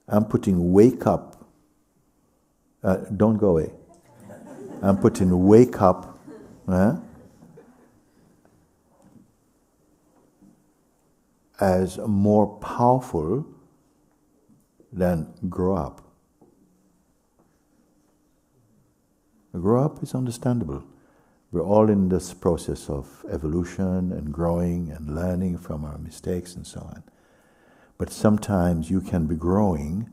S1: I'm putting wake up, don't go away. I'm putting wake up, as more powerful than grow up. Grow up is understandable. We're all in this process of evolution and growing and learning from our mistakes and so on. But sometimes you can be growing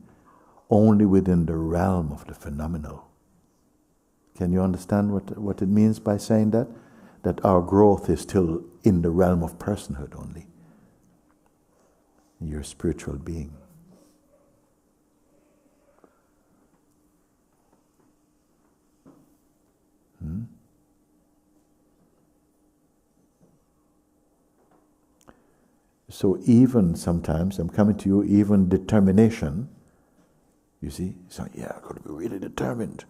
S1: only within the realm of the phenomenal. Can you understand what it means by saying that? That our growth is still in the realm of personhood only. You're a spiritual being. So even sometimes, I'm coming to you, even determination, you see, so yeah, I've got to be really determined.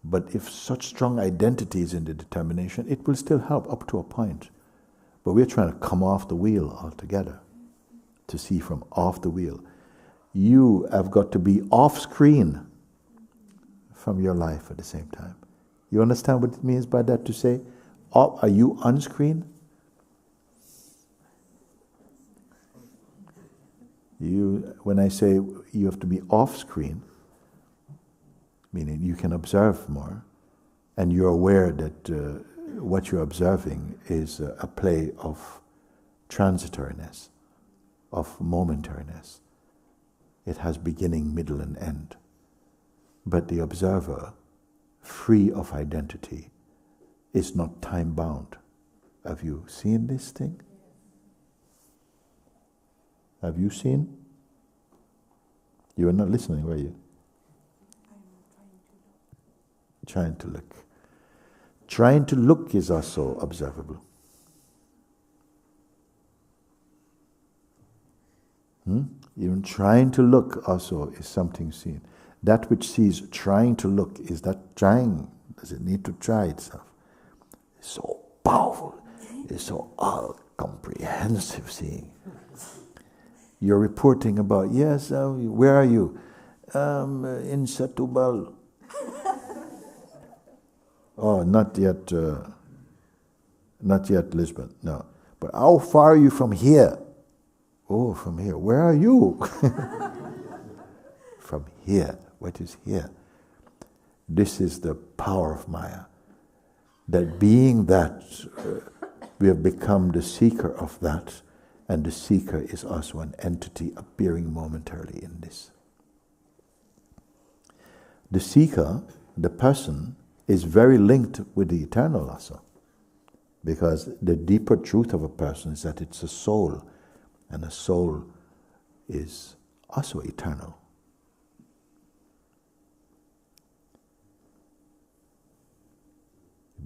S1: But if such strong identity is in the determination, it will still help up to a point. But we're trying to come off the wheel altogether, to see from off the wheel. You have got to be off screen from your life at the same time. You understand what it means by that, to say, are you on screen? When I say you have to be off screen, meaning you can observe more, and you're aware that what you're observing is a play of transitoriness, of momentariness. It has beginning, middle, and end. But the observer, free of identity, is not time-bound. Have you seen this thing? Have you seen? You were not listening, were you? Trying to look. Trying to look is also observable. Even trying to look also is something seen. That which sees trying to look, is that trying? Does it need to try itself? It's so powerful. It's so all-comprehensive seeing. You're reporting about, yes, where are you? In Setubal. Oh, not yet Lisbon, no. But how far are you from here? Oh, from here. Where are you? From here. What is here? This is the power of Maya. That being that, we have become the seeker of that, and the seeker is also an entity appearing momentarily in this. The seeker, the person, is very linked with the eternal also. Because the deeper truth of a person is that it's a soul, and a soul is also eternal.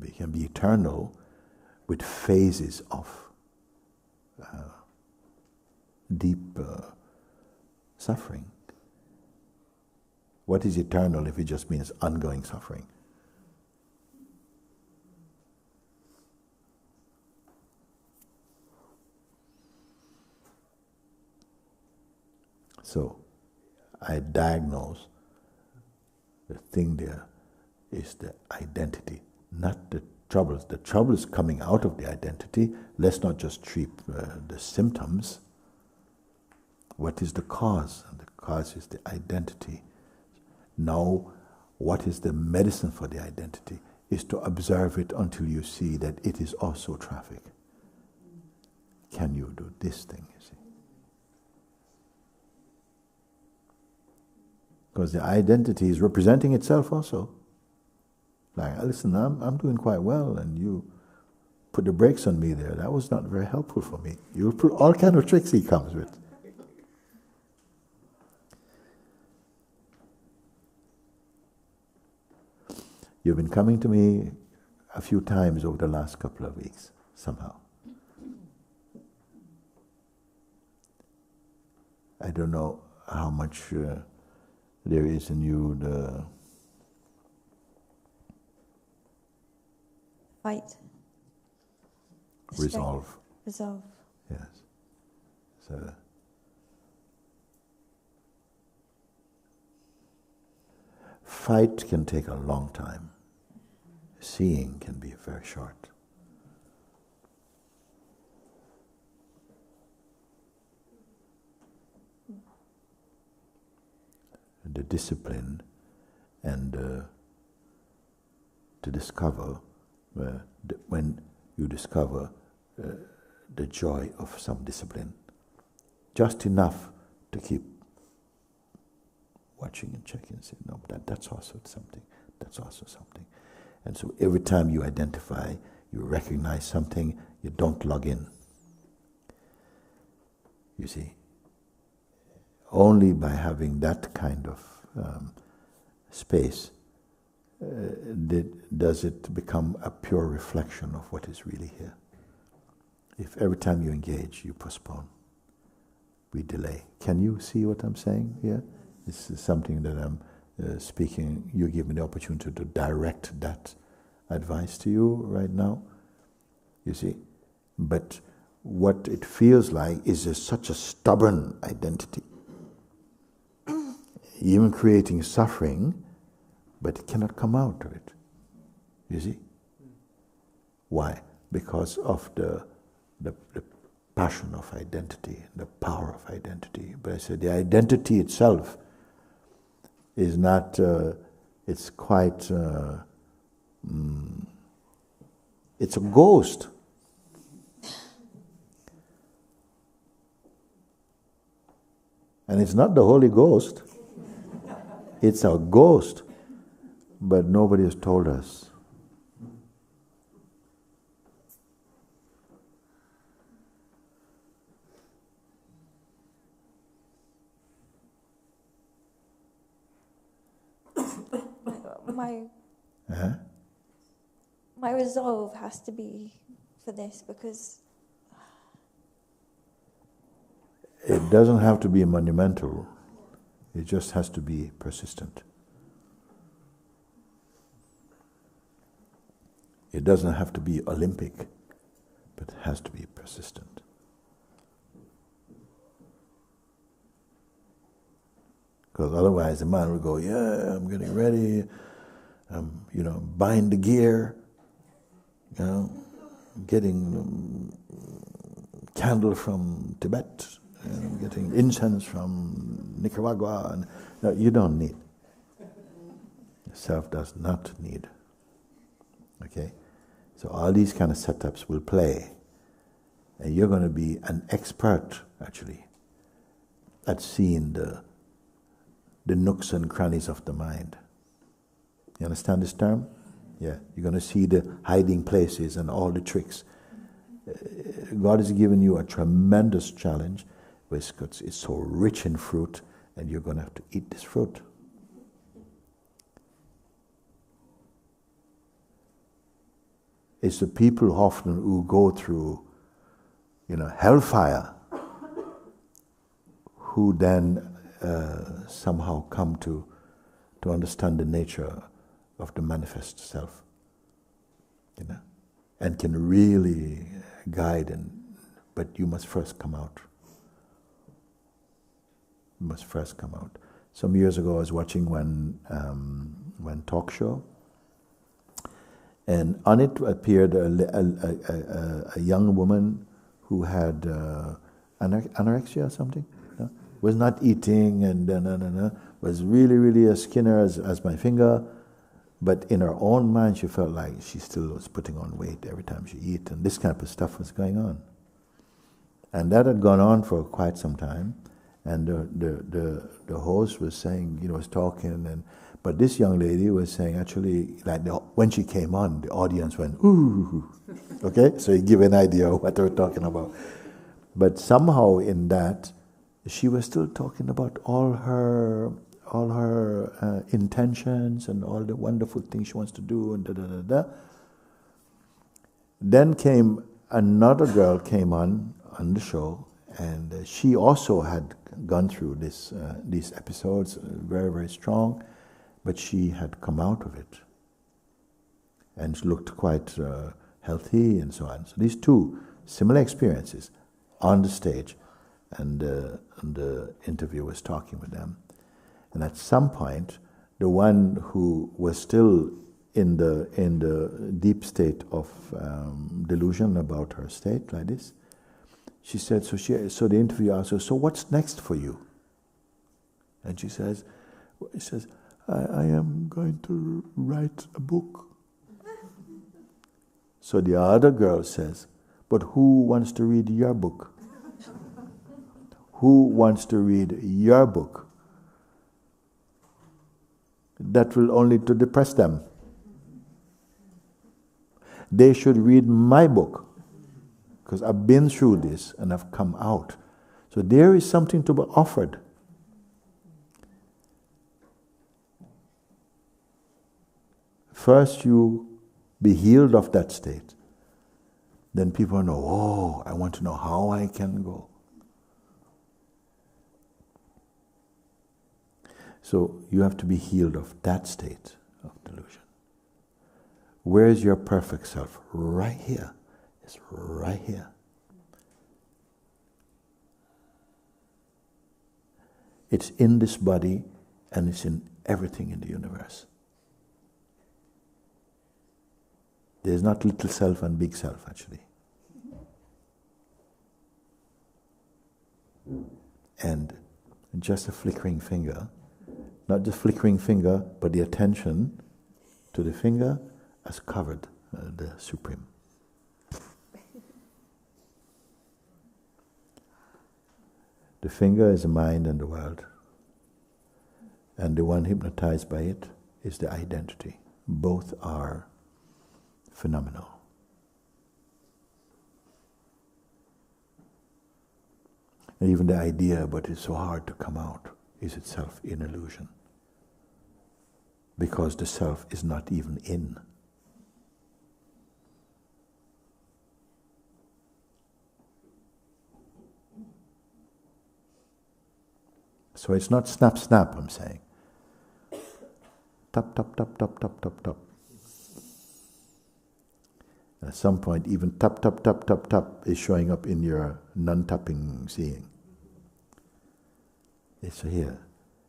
S1: It can be eternal with phases of deep suffering. What is eternal if it just means ongoing suffering? So, I diagnose the thing there is the identity, not the troubles. The trouble is coming out of the identity. Let's not just treat the symptoms. What is the cause? And the cause is the identity. Now, what is the medicine for the identity? Is to observe it until you see that it is also traffic. Can you do this thing, you see? Because the identity is representing itself also. Like, listen, I'm doing quite well, and you put the brakes on me there. That was not very helpful for me. You put all kind of tricks he comes with. You've been coming to me a few times over the last couple of weeks, somehow. I don't know how much there is in you the
S5: fight.
S1: Resolve.
S5: Resolve.
S1: Yes. So fight can take a long time. Seeing can be very short. The discipline and to discover when you discover the joy of some discipline, just enough to keep watching and checking and saying, no, that's also something, that's also something. And so every time you identify, you recognize something, you don't log in. You see, only by having that kind of space does it become a pure reflection of what is really here. If every time you engage, you postpone, we delay. Can you see what I'm saying here? This is something that I'm speaking. You give me the opportunity to direct that advice to you right now. You see? But what it feels like is such a stubborn identity. Even creating suffering, but it cannot come out of it. You see? Why? Because of the passion of identity, the power of identity. But I said the identity itself is not, it's quite, it's a ghost. And it's not the Holy Ghost. It's a ghost, but nobody has told us.
S5: My resolve has to be for this, because
S1: it doesn't have to be monumental. It just has to be persistent. It doesn't have to be Olympic, but it has to be persistent. Because otherwise the mind will go, yeah, I'm getting ready, I'm, buying the gear, getting candle from Tibet, and getting incense from Nicaragua, and no, you don't need. self does not need. Okay? So all these kind of setups will play. And you're going to be an expert, actually, at seeing the nooks and crannies of the mind. You understand this term? Yeah. You're going to see the hiding places and all the tricks. God has given you a tremendous challenge, because it's so rich in fruit, and you're going to have to eat this fruit. It's the people often who go through, hellfire, who then somehow come to understand the nature of the manifest self, and can really guide. But you must first come out. You must first come out. Some years ago, I was watching one talk show. And on it appeared a young woman who had anorexia or something, was not eating and was really, really as skinner as my finger, but in her own mind she felt like she still was putting on weight every time she eat, and this kind of stuff was going on. And that had gone on for quite some time, and the host was saying, was talking, but this young lady was saying, actually, like when she came on, the audience went, ooh, okay? So you give an idea of what they were talking about. But somehow in that, she was still talking about all her intentions and all the wonderful things she wants to do, and da-da-da-da. Then came another girl came on the show, and she also had gone through these episodes, very, very strong. But she had come out of it, and she looked quite healthy and so on. So these two similar experiences on the stage, and the interviewer was talking with them. And at some point, the one who was still in the deep state of delusion about her state, like this, she said. So the interviewer asked her, "So what's next for you?" And she says, I am going to write a book. So the other girl says, "But who wants to read your book? Who wants to read your book? That will only to depress them. They should read my book, because I've been through this and I've come out. So there is something to be offered." First you be healed of that state. Then people know, oh, I want to know how I can go. So you have to be healed of that state of delusion. Where is your perfect self? Right here. It's right here. It's in this body, and it's in everything in the universe. There's not little self and big self, actually. And just a flickering finger, not just flickering finger, but the attention to the finger has covered the Supreme. The finger is the mind and the world, and the one hypnotized by it is the identity. Both are phenomenal. And even the idea, but it's so hard to come out, is itself an illusion. Because the self is not even in. So it's not snap, snap, I'm saying. Tap, tap, tap, tap, tap, tap, tap. At some point, even tap, tap, tap, tap, tap is showing up in your non-tapping seeing. It's here.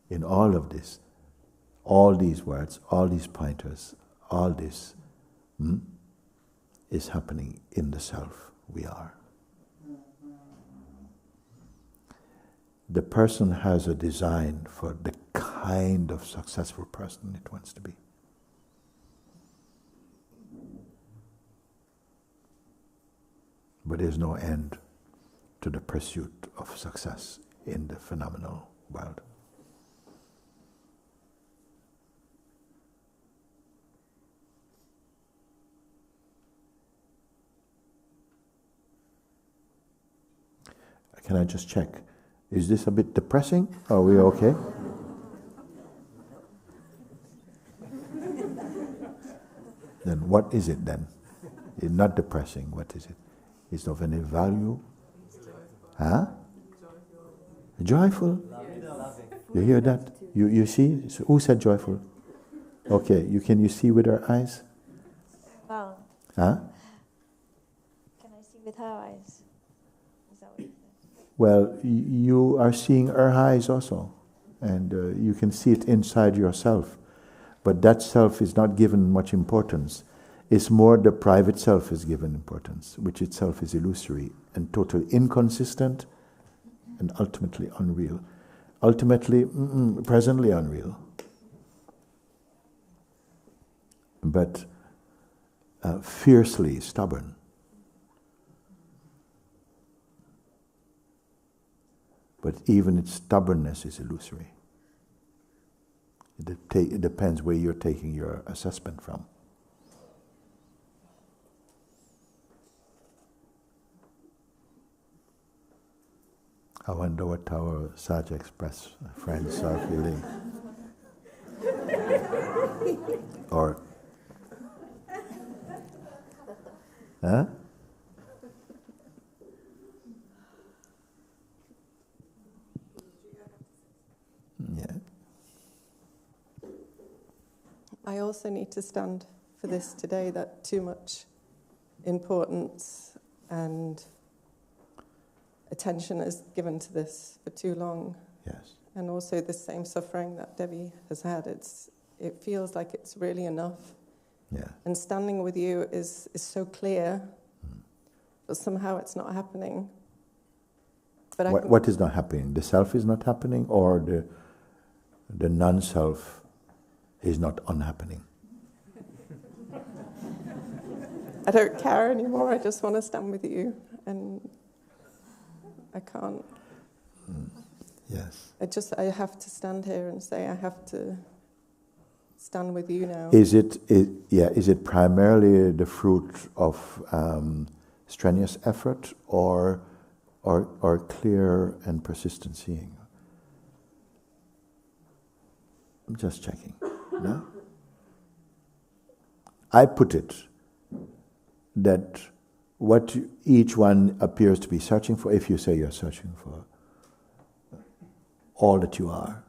S1: In all of this, all these words, all these pointers, all this is happening in the self we are. The person has a design for the kind of successful person it wants to be. but there's no end to the pursuit of success in the phenomenal world. Can I just check? Is this a bit depressing? Are we okay? Then what is it then? It's not depressing. What is it? It's of any value? Huh? Joyful. You hear that? You see? So who said joyful? Okay, you see with her eyes?
S5: Well,
S1: Huh?
S5: can I see with her eyes? Is that what you said?
S1: Well, you are seeing her eyes also, and you can see it inside yourself. But that self is not given much importance. It's more the private self is given importance, which itself is illusory and totally inconsistent and ultimately unreal. Ultimately, presently unreal. But fiercely stubborn. But even its stubbornness is illusory. It depends where you're taking your assessment from. I wonder what our Saj Express friends are feeling. Or, huh? Yeah.
S6: I also need to stand for this today, that too much importance and attention is given to this for too long.
S1: Yes.
S6: And also the same suffering that Devi has had, it feels like it's really enough.
S1: Yeah.
S6: And standing with you is so clear, but somehow it's not happening. But
S1: What is not happening? The self is not happening, or the non-self is not unhappening?
S6: I don't care anymore. I just want to stand with you, and I can't.
S1: Yes.
S6: I have to stand here and say I have to stand with you now.
S1: Is it primarily the fruit of strenuous effort, or clear and persistent seeing? I'm just checking. No? I put it that what each one appears to be searching for, if you say you're searching for all that you are,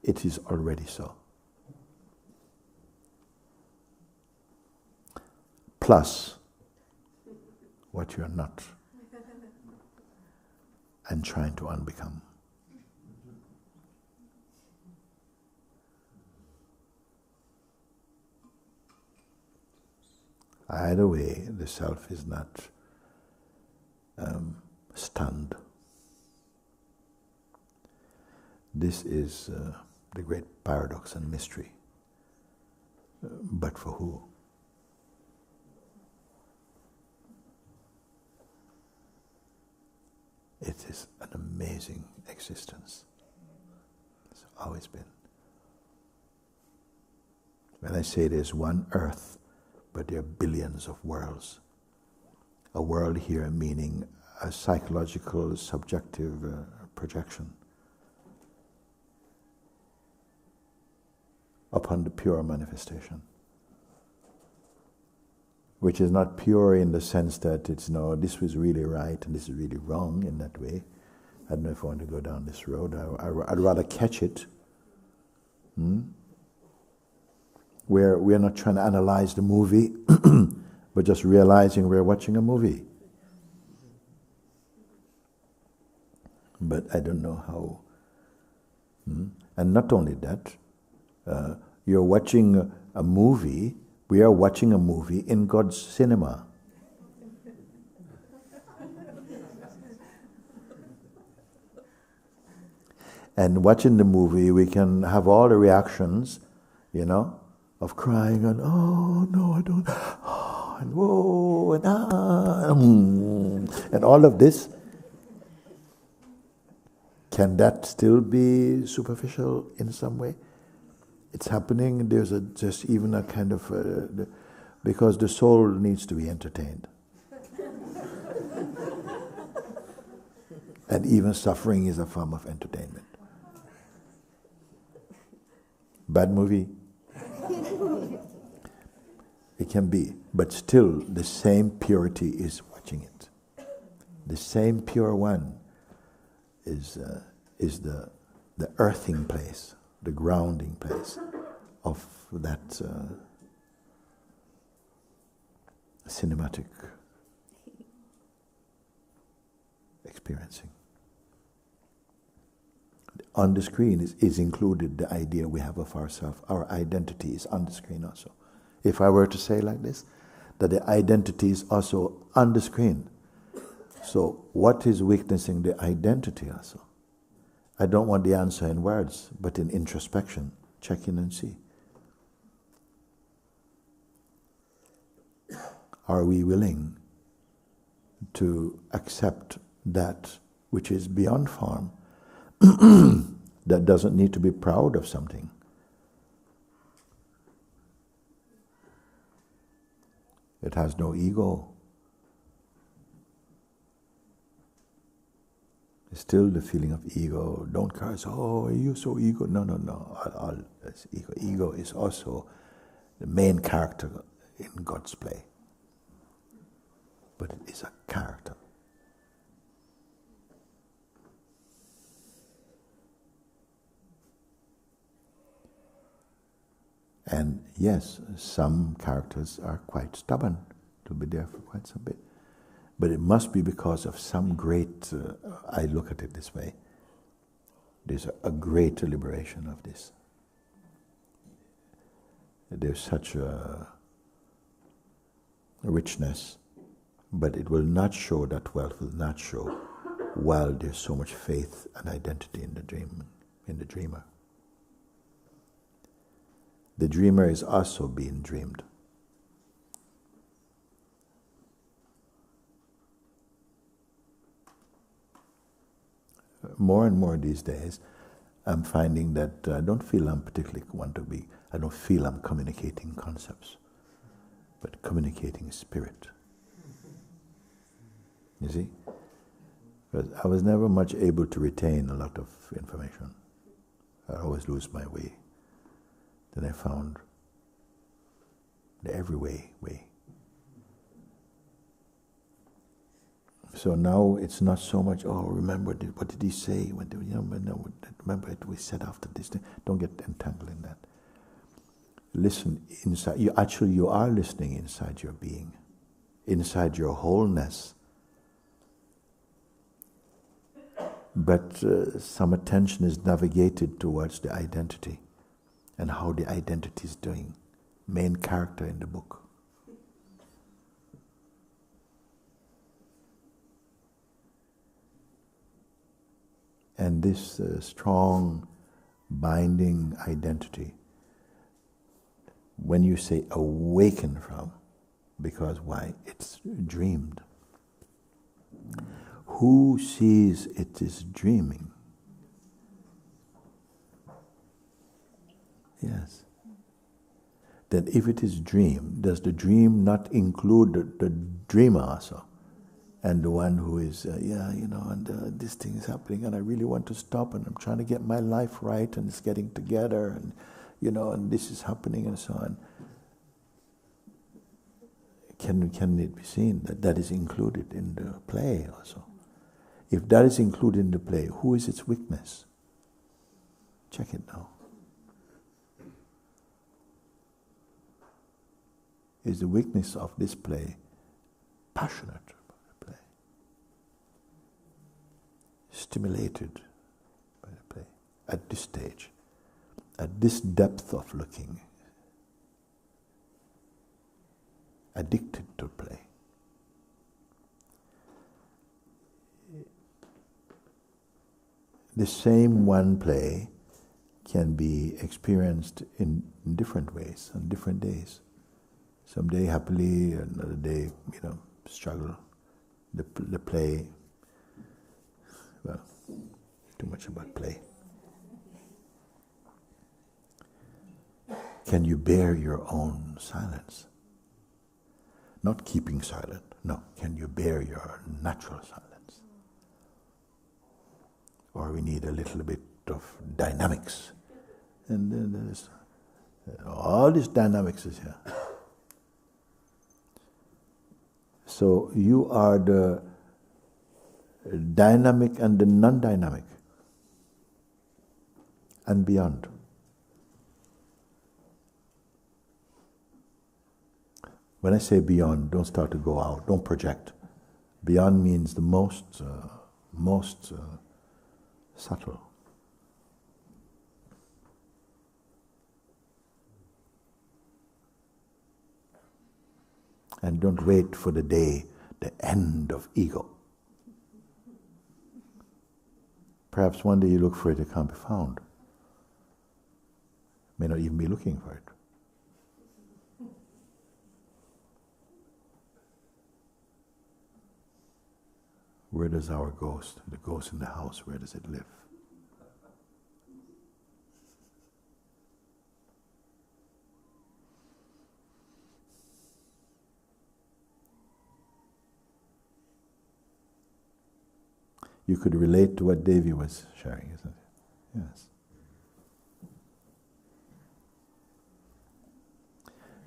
S1: it is already so. Plus what you're not and trying to unbecome. Either way, the self is not stunned. This is the great paradox and mystery. But for who? It is an amazing existence. It's always been. When I say there's one earth, but there are billions of worlds. A world here meaning a psychological, subjective projection upon the pure manifestation, which is not pure in the sense that it's this was really right and this is really wrong in that way. I don't know if I want to go down this road. I'd rather catch it. Where we're not trying to analyze the movie, but just realizing we're watching a movie. But I don't know how. And not only that, you're watching a movie, we are watching a movie in God's cinema. And watching the movie, we can have all the reactions, of crying and, oh, no, I don't, oh, and whoa, and and all of this. Can that still be superficial in some way? It's happening. There's just even a kind of because the soul needs to be entertained, and even suffering is a form of entertainment. Bad movie. It can be, but still the same purity is watching it. The same pure one is the earthing place, the grounding place of that cinematic experiencing. On the screen is included the idea we have of ourselves. Our identity is on the screen also. If I were to say like this, that the identity is also on the screen. So what is witnessing the identity also? I don't want the answer in words, but in introspection. Check in and see. Are we willing to accept that which is beyond form, that doesn't need to be proud of something? It has no ego. It's still the feeling of ego. Don't curse, oh, you're so ego. No. All that's ego. Ego is also the main character in God's play. But it is a character. And yes, some characters are quite stubborn to be there for quite some bit. But it must be because of some great, I look at it this way, there's a great liberation of this. There's such a richness, but it will not show, that wealth will not show while there's so much faith and identity in the dreamer. The dreamer is also being dreamed. More and more these days, I'm finding that I don't feel I'm particularly I don't feel I'm communicating concepts, but communicating spirit. You see? Because I was never much able to retain a lot of information. I always lose my way. Then I found the every way. So now it's not so much, oh, remember, what did he say? Remember it we said after this thing. Don't get entangled in that. Listen inside. You are listening inside your being, inside your wholeness. But some attention is navigated towards the identity and how the identity is doing. Main character in the book. And this strong binding identity, when you say awaken from, because why? It's dreamed. Who sees it is dreaming? Yes. Then if it is dream, does the dream not include the dreamer also? And the one who is, and this thing is happening and I really want to stop and I'm trying to get my life right and it's getting together and, and this is happening and so on. Can it be seen that that is included in the play also? If that is included in the play, who is its witness? Check it now. Is the witness of this play passionate about the play? Stimulated by the play at this stage, at this depth of looking, addicted to play. The same one play can be experienced in different ways on different days. Some day happily, another day, struggle. The play, well, too much about play. Can you bear your own silence? Not keeping silent, no. Can you bear your natural silence? Or we need a little bit of dynamics. And then there's all this dynamics is here. So you are the dynamic and the non-dynamic and beyond. When I say beyond, don't start to go out, don't project. Beyond means the most subtle. And don't wait for the day, the end of ego. Perhaps one day you look for it, it can't be found. May not even be looking for it. Where does our ghost, the ghost in the house, where does it live? You could relate to what Devi was sharing, isn't it? Yes.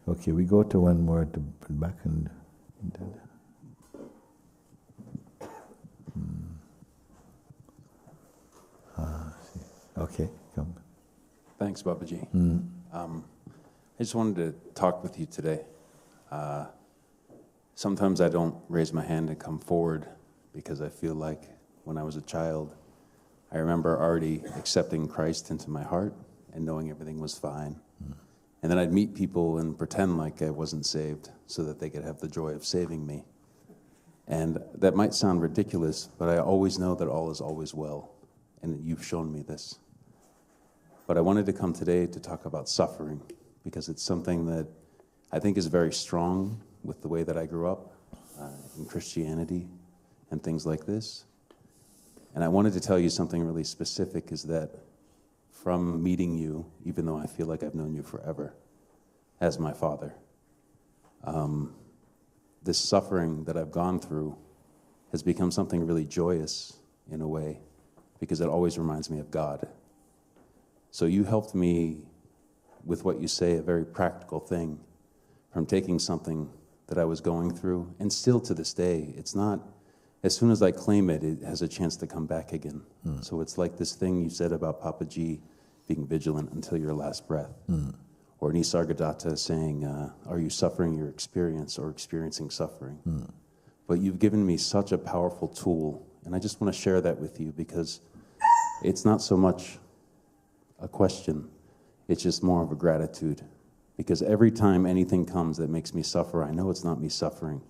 S1: Okay, we go to one more at the back and okay, come.
S7: Thanks, Babaji. I just wanted to talk with you today. Sometimes I don't raise my hand and come forward because I feel like when I was a child, I remember already accepting Christ into my heart and knowing everything was fine. And then I'd meet people and pretend like I wasn't saved so that they could have the joy of saving me. And that might sound ridiculous, but I always know that all is always well. And you've shown me this. But I wanted to come today to talk about suffering, because it's something that I think is very strong with the way that I grew up in Christianity and things like this. And I wanted to tell you something really specific, is that from meeting you, even though I feel like I've known you forever, as my father, this suffering that I've gone through has become something really joyous in a way, because it always reminds me of God. So you helped me with what you say, a very practical thing, from taking something that I was going through, and still to this day, it's not, as soon as I claim it, it has a chance to come back again. So it's like this thing you said about Papaji being vigilant until your last breath. Or Nisargadatta saying, are you suffering your experience or experiencing suffering? But you've given me such a powerful tool, and I just want to share that with you, because it's not so much a question, it's just more of a gratitude. Because every time anything comes that makes me suffer, I know it's not me suffering.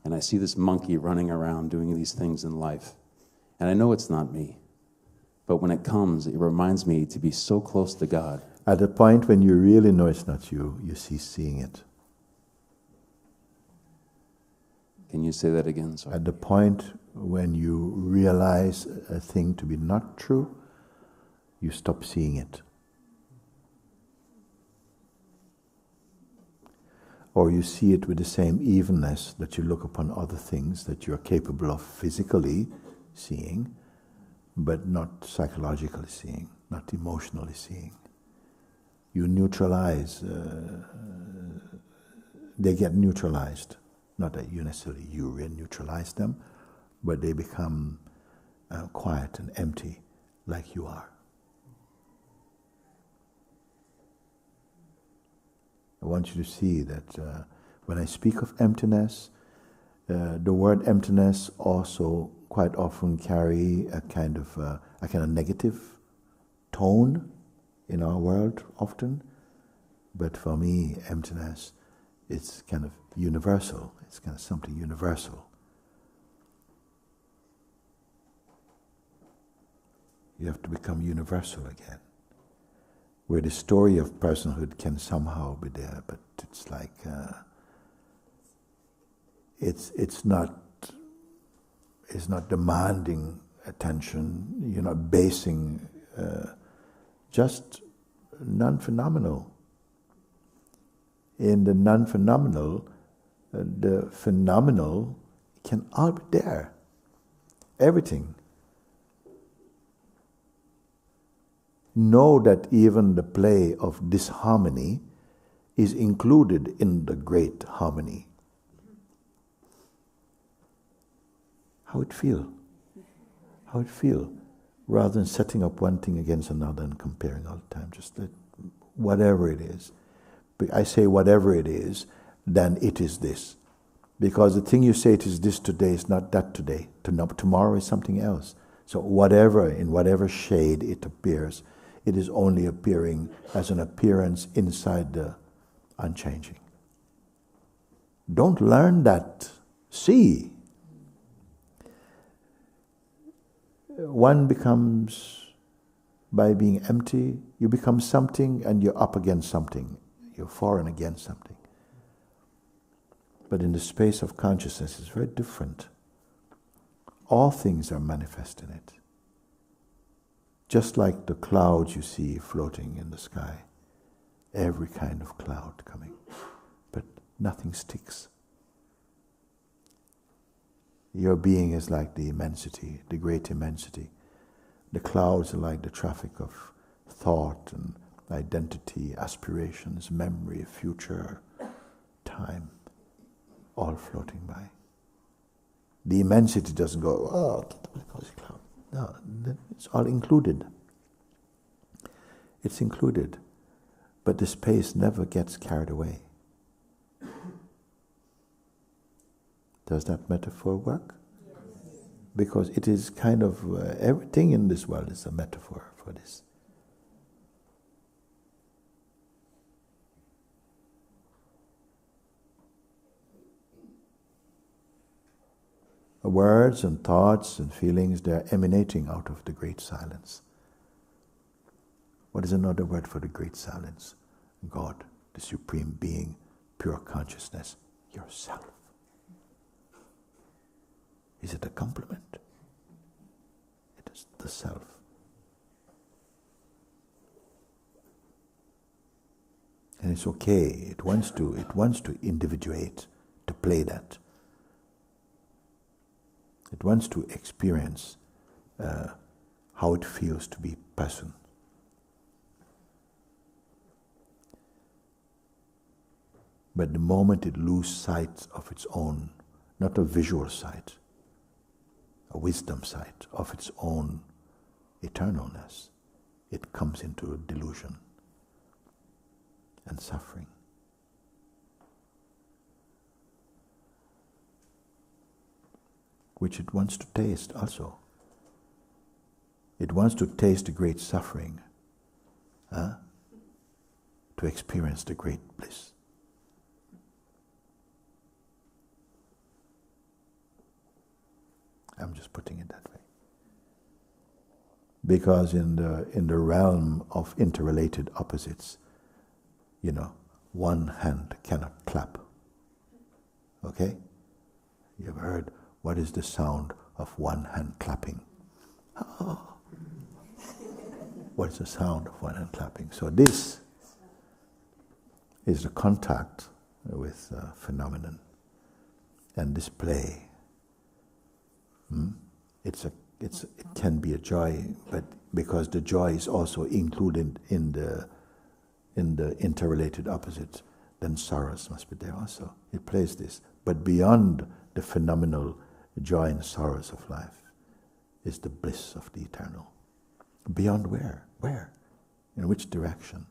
S7: And I see this monkey running around doing these things in life, and I know it's not me. But when it comes, it reminds me to be so close to God.
S1: At the point when you really know it's not you, you cease seeing it.
S7: Can you say that again? Sorry.
S1: At the point when you realize a thing to be not true, you stop seeing it. Or you see it with the same evenness that you look upon other things that you're capable of physically seeing, but not psychologically seeing, not emotionally seeing. You neutralize, they get neutralized. Not that you necessarily neutralize them, but they become quiet and empty like you are. I want you to see that when I speak of emptiness, the word emptiness also quite often carry a kind of negative tone in our world often. But for me, emptiness, it's kind of universal. It's kind of something universal. You have to become universal again. where the story of personhood can somehow be there, but it's like it's not demanding attention. You're not basing, just non-phenomenal. In the non-phenomenal, the phenomenal can all be there. Everything. Know that even the play of disharmony is included in the great harmony. How it feel? How it feel? Rather than setting up one thing against another and comparing all the time, just let whatever it is. I say whatever it is, then it is this. Because the thing you say it is this today is not that today. Tomorrow is something else. So whatever, in whatever shade it appears, it is only appearing as an appearance inside the unchanging. Don't learn that. See. One becomes, by being empty, you become something and you're up against something. You're for and against something. But in the space of consciousness, it's very different. All things are manifest in it. Just like the clouds you see floating in the sky. Every kind of cloud coming. But nothing sticks. Your being is like the immensity, the great immensity. The clouds are like the traffic of thought and identity, aspirations, memory, future, time, all floating by. The immensity doesn't go, oh, get the cozy cloud. No, it's all included. It's included. But the space never gets carried away. Does that metaphor work? Yes. Because it is kind of, everything in this world is a metaphor for this. Words and thoughts and feelings, they are emanating out of the great silence. What is another word for the great silence? God, the supreme being, pure consciousness, yourself. Is it a compliment? It is the self. And it's okay. It wants to individuate, to play that. It wants to experience how it feels to be person. But the moment it loses sight of its own, not a visual sight, a wisdom sight of its own eternalness, it comes into delusion and suffering. Which it wants to taste also. It wants to taste the great suffering, to experience the great bliss. I'm just putting it that way. Because in the realm of interrelated opposites, one hand cannot clap. Okay? You've heard, what is the sound of one hand clapping? Oh. What is the sound of one hand clapping? So this is the contact with phenomenon and display. It can be a joy, but because the joy is also included in the interrelated opposites, then sorrows must be there also. It plays this. But beyond the phenomenal joy and sorrows of life is the bliss of the eternal. Beyond where? Where? In which direction?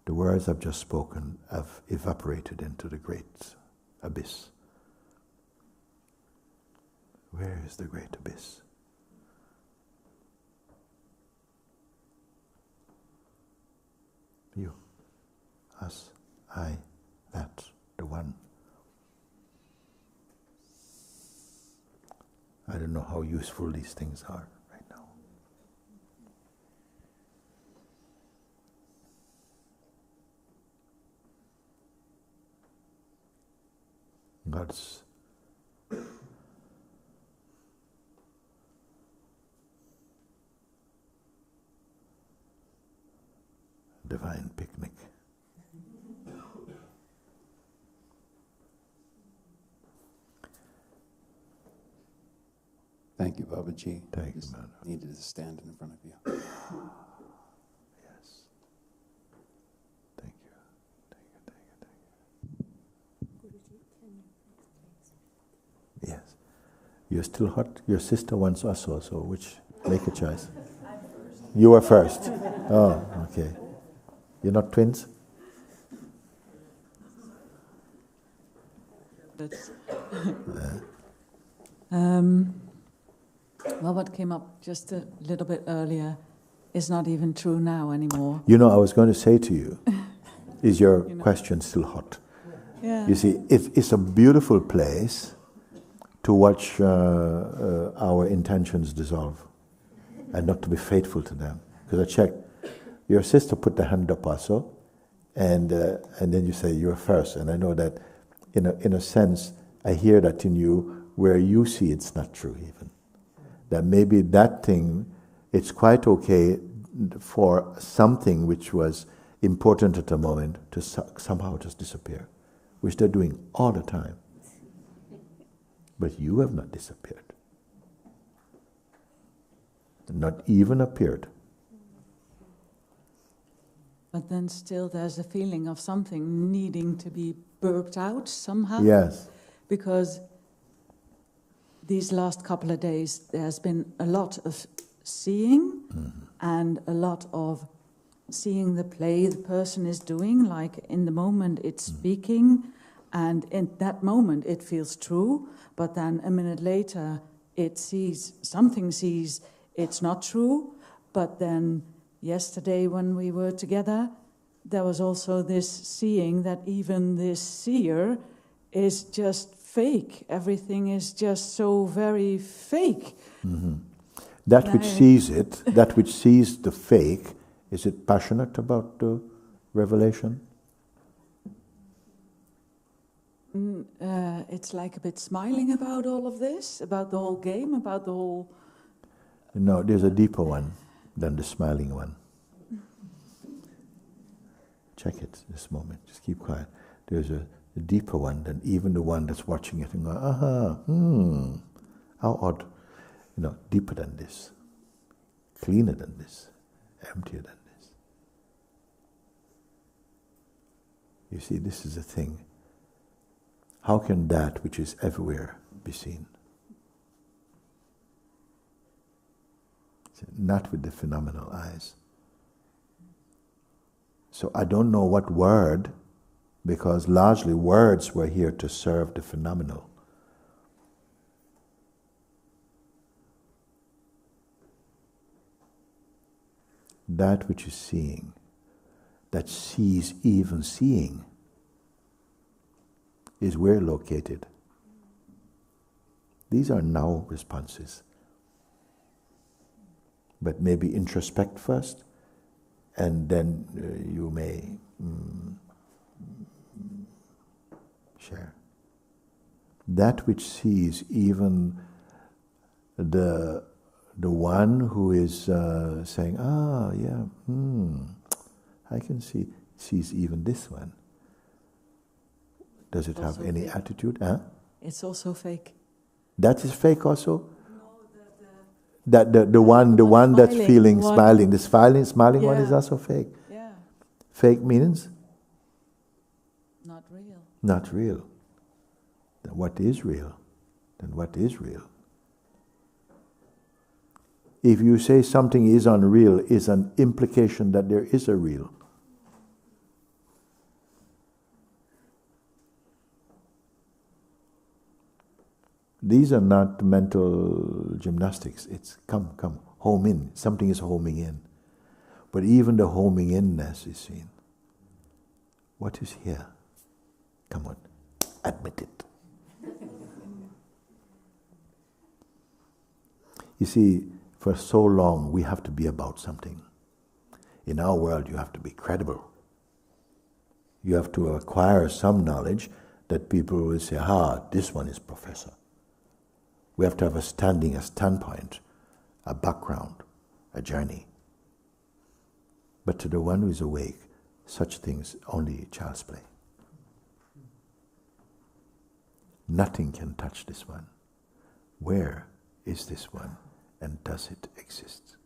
S1: The words I've just spoken have evaporated into the great abyss. Where is the great abyss? You, us, I, that, the one. I don't know how useful these things are right now. God's divine picnic.
S7: Thank you, Babaji.
S1: Thank you,
S7: Just
S1: man.
S7: needed to stand in front of you.
S1: Yes. Thank you. Thank you, thank you, thank you. Yes. You're still hot? Your sister wants us also, which, make a choice. You were first. Oh, okay. You're not twins?
S8: Well, what came up just a little bit earlier is not even true now anymore.
S1: You know, I was going to say to you, is your question still hot?
S8: Yeah.
S1: You see, it's a beautiful place to watch our intentions dissolve and not to be faithful to them. Because I checked, your sister put the hand up also, and then you say you're first. And I know that in a sense, I hear that in you where you see it's not true even. That maybe that thing, it's quite okay for something which was important at the moment to somehow just disappear, which they're doing all the time. But you have not disappeared. Not even appeared.
S8: But then still there's a feeling of something needing to be burped out somehow.
S1: Yes.
S8: Because these last couple of days there's been a lot of seeing and a lot of seeing the play the person is doing, like in the moment it's speaking, and in that moment it feels true, but then a minute later it sees it's not true. But then yesterday when we were together, there was also this seeing that even this seer is just fake. Everything is just so very fake.
S1: That which sees it, that which sees the fake, is it passionate about the revelation?
S8: It's like a bit smiling about all of this, about the whole game, about the whole...
S1: No, there's a deeper one than the smiling one. Check it this moment, just keep quiet. There's a deeper one than even the one that's watching it and going, how odd. Deeper than this, cleaner than this, emptier than this. You see, this is the thing. How can that which is everywhere be seen? Not with the phenomenal eyes. So I don't know what word, because largely words were here to serve the phenomenal. That which is seeing, that sees even seeing, is where located. These are now responses. But maybe introspect first, and then you may share. That which sees even the one who is saying, I can see, sees even this one. Does it have any attitude? Huh?
S8: It's also fake.
S1: That is fake also? The one that's feeling smiling, the smiling one is also fake.
S8: Yeah.
S1: Fake means?
S8: Not real.
S1: Not real. Then what is real? Then what is real? If you say something is unreal, is an implication that there is a real. These are not mental gymnastics. It's come, home in. Something is homing in. But even the homing inness is seen. What is here? Come on, admit it. You see, for so long we have to be about something. In our world you have to be credible. You have to acquire some knowledge that people will say, this one is professor. We have to have a standpoint, a background, a journey. But to the one who is awake, such things only child's play. Nothing can touch this one. Where is this one, and does it exist?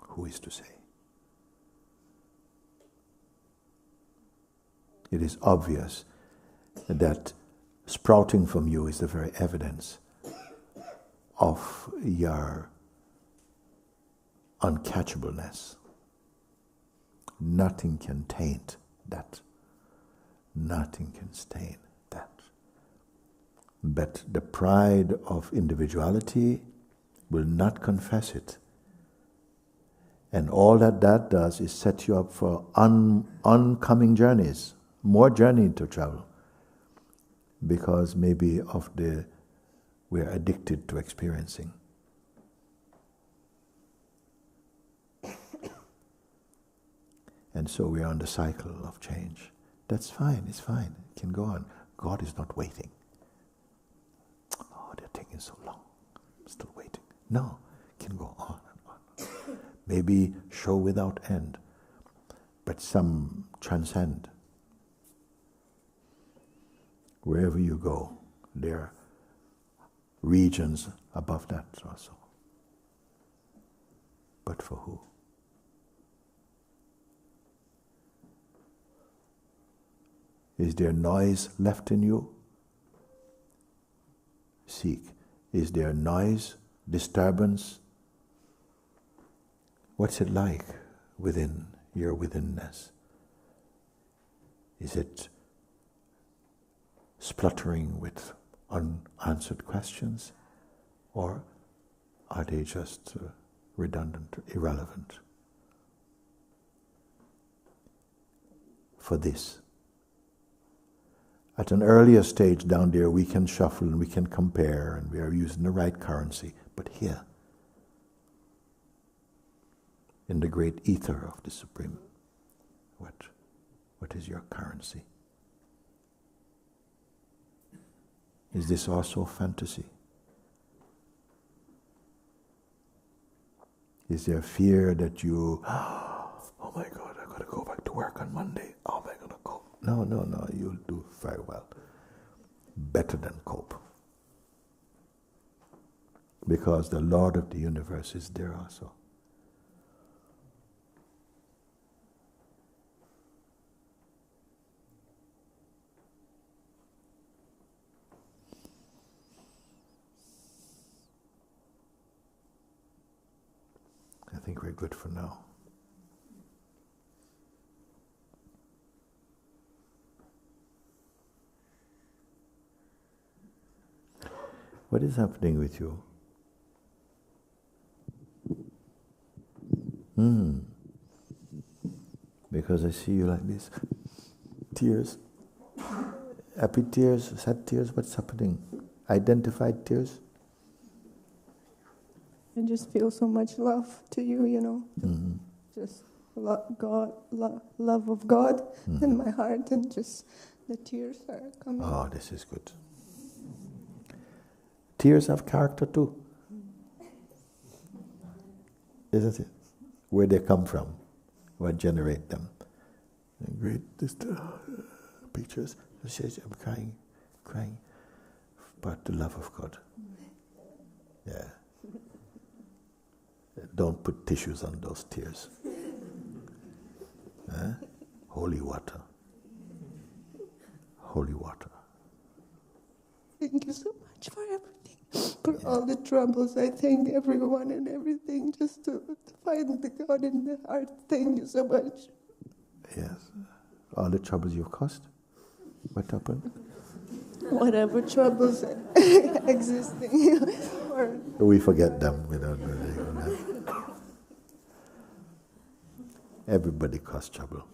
S1: Who is to say? It is obvious that sprouting from you is the very evidence of your uncatchableness. Nothing can taint that. Nothing can stain that. But the pride of individuality will not confess it. And all that does is set you up for oncoming journeys, more journey to travel. Because maybe we're addicted to experiencing. And so we're on the cycle of change. That's fine, it's fine, it can go on. God is not waiting. Oh, they're taking so long, I'm still waiting. No, it can go on and on. Maybe show without end, but some transcend. Wherever you go, there are regions above that also. But for who? Is there noise left in you? Seek. Is there noise, disturbance? What's it like within your withinness? Is it spluttering with unanswered questions? Or are they just redundant, irrelevant? For this. At an earlier stage down there we can shuffle and we can compare and we are using the right currency. But here, in the great ether of the Supreme, what is your currency? Is this also fantasy? Is there fear that you, oh my God, I've got to go back to work on Monday. How am I going to cope? No, you'll do very well. Better than cope. Because the Lord of the universe is there also. I think we're good for now. What is happening with you? Because I see you like this. Tears. Happy tears, sad tears, what's happening? Identified tears?
S6: I just feel so much love to you, you know. Just God, love of God in my heart, and just the tears are coming.
S1: Oh, this is good. Tears have character too. Isn't it? Where they come from, what generate them. And great pictures. She says, I'm crying, but the love of God. Yeah. Don't put tissues on those tears. Holy water. Holy water.
S6: Thank you so much for everything, for all the troubles. I thank everyone and everything just to find the God in the heart. Thank you so much.
S1: Yes. All the troubles you've caused? What happened?
S6: Whatever troubles existing.
S1: We forget them. We don't really. Everybody cause trouble.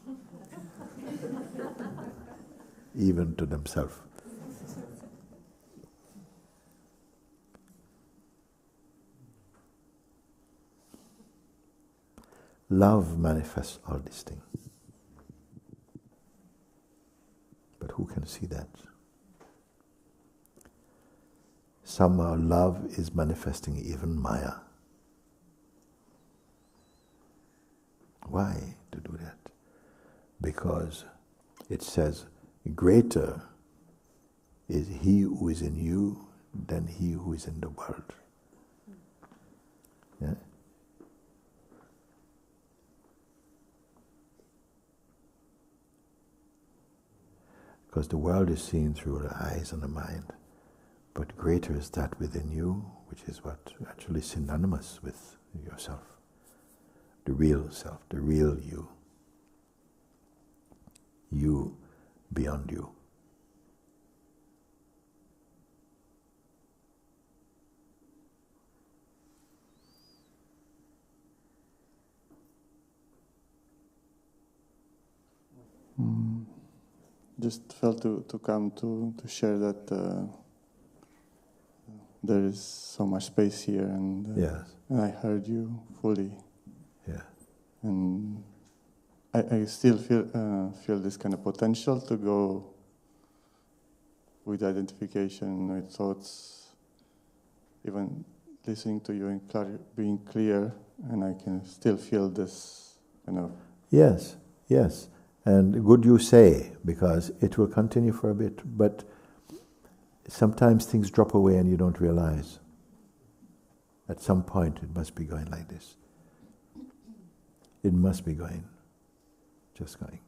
S1: Even to themselves. Love manifests all these things. But who can see that? Somehow love is manifesting even Maya. Why to do that? Because it says, greater is he who is in you than he who is in the world. Yeah? Because the world is seen through the eyes and the mind, but greater is that within you, which is what actually synonymous with yourself. The real self, the real you. You beyond you.
S9: Just felt to come to share that there is so much space here, and
S1: Yes.
S9: and I heard you fully.
S1: Yeah.
S9: And I still feel this kind of potential to go with identification, with thoughts, even listening to you and being clear, and I can still feel this kind of...
S1: Yes, yes. And good you say, because it will continue for a bit, but sometimes things drop away and you don't realize. At some point it must be going like this. It must be going, just going.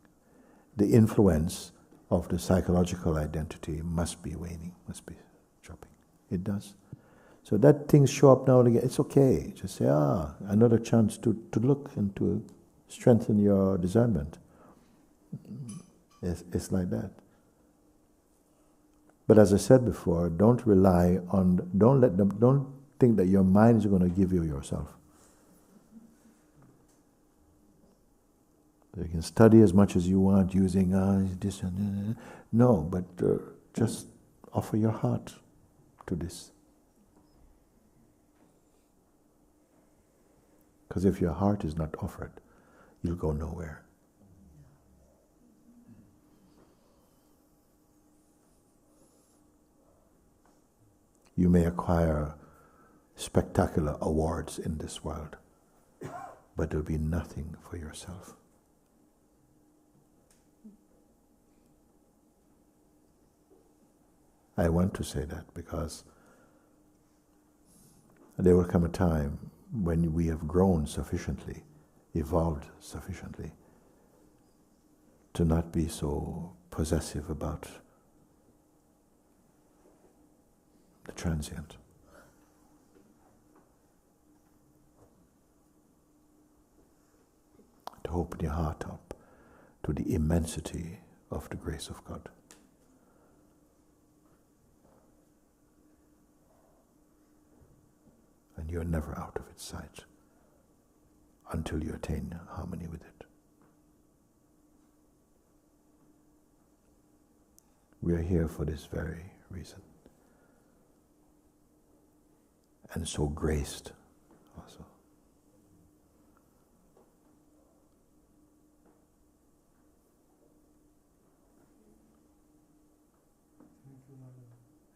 S1: The influence of the psychological identity must be waning, must be dropping. It does. So that things show up now and again, it's okay. Just say, another chance to look and to strengthen your discernment. It's like that. But as I said before, don't rely on, don't think that your mind is going to give you yourself. You can study as much as you want using this and no, but just offer your heart to this. Because if your heart is not offered, you'll go nowhere. You may acquire spectacular awards in this world, but there'll be nothing for yourself. I want to say that because there will come a time when we have grown sufficiently, evolved sufficiently, to not be so possessive about the transient. To open your heart up to the immensity of the grace of God. And you're never out of its sight until you attain harmony with it. We are here for this very reason. And so graced also.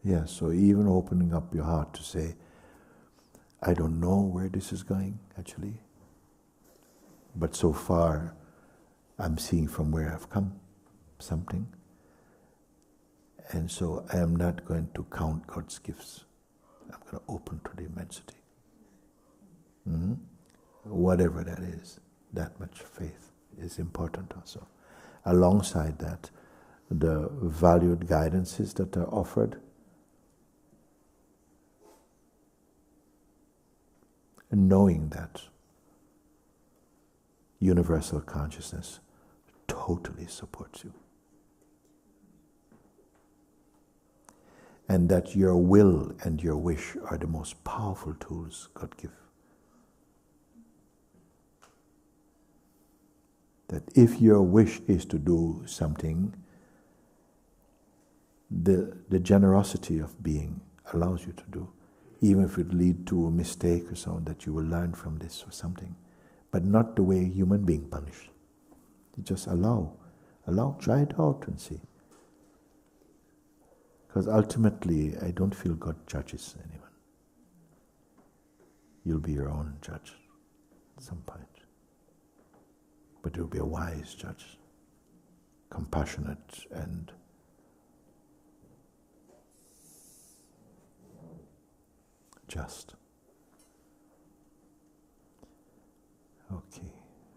S1: Yes, so even opening up your heart to say, I don't know where this is going, actually. But so far, I'm seeing from where I've come something. And so I am not going to count God's gifts. I'm going to open to the immensity. Whatever that is, that much faith is important also. Alongside that, the valued guidances that are offered, and knowing that universal consciousness totally supports you. And that your will and your wish are the most powerful tools God gives. that if your wish is to do something, the generosity of being allows you to do, even if it lead to a mistake or so, that you will learn from this or something, but not the way a human being punish. You just allow, try it out and see. Because ultimately, I don't feel God judges anyone. You'll be your own judge at some point. But you'll be a wise judge, compassionate and just. Okay.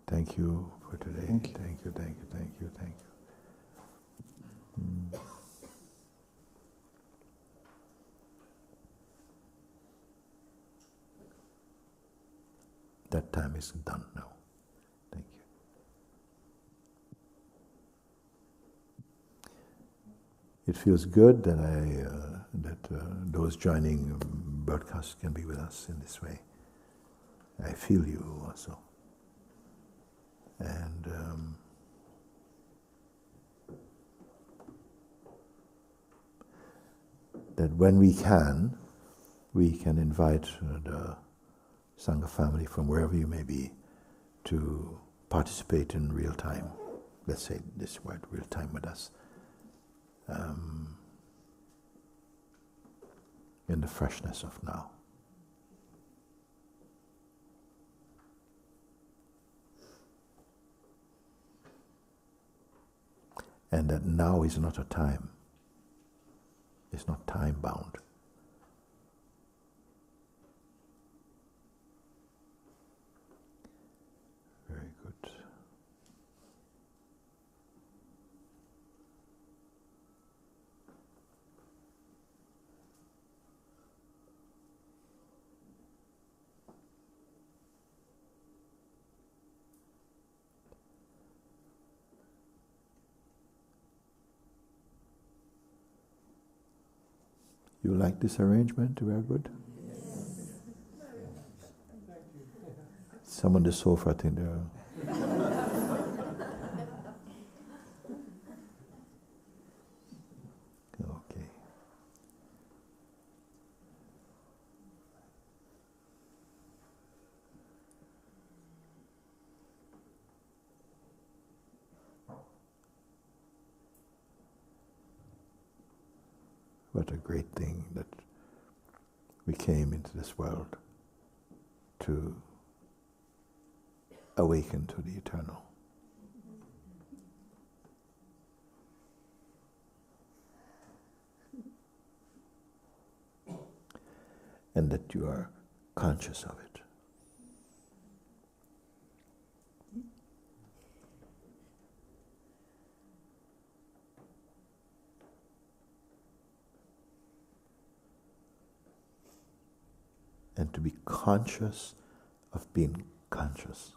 S1: Thank you for today. Thank you. That time is done now. Thank you. It feels good that those joining broadcasts can be with us in this way. I feel you also. And that when we can invite the Sangha family from wherever you may be to participate in real time. Let's say this word, real time with us. In the freshness of now. And that now is not a time. It's not time bound. Very good. You like this arrangement? Very good. Some on the sofa, I think they're. Okay. What a great thing that we came into this world to awaken to the eternal. And that you are conscious of it. And to be conscious of being conscious.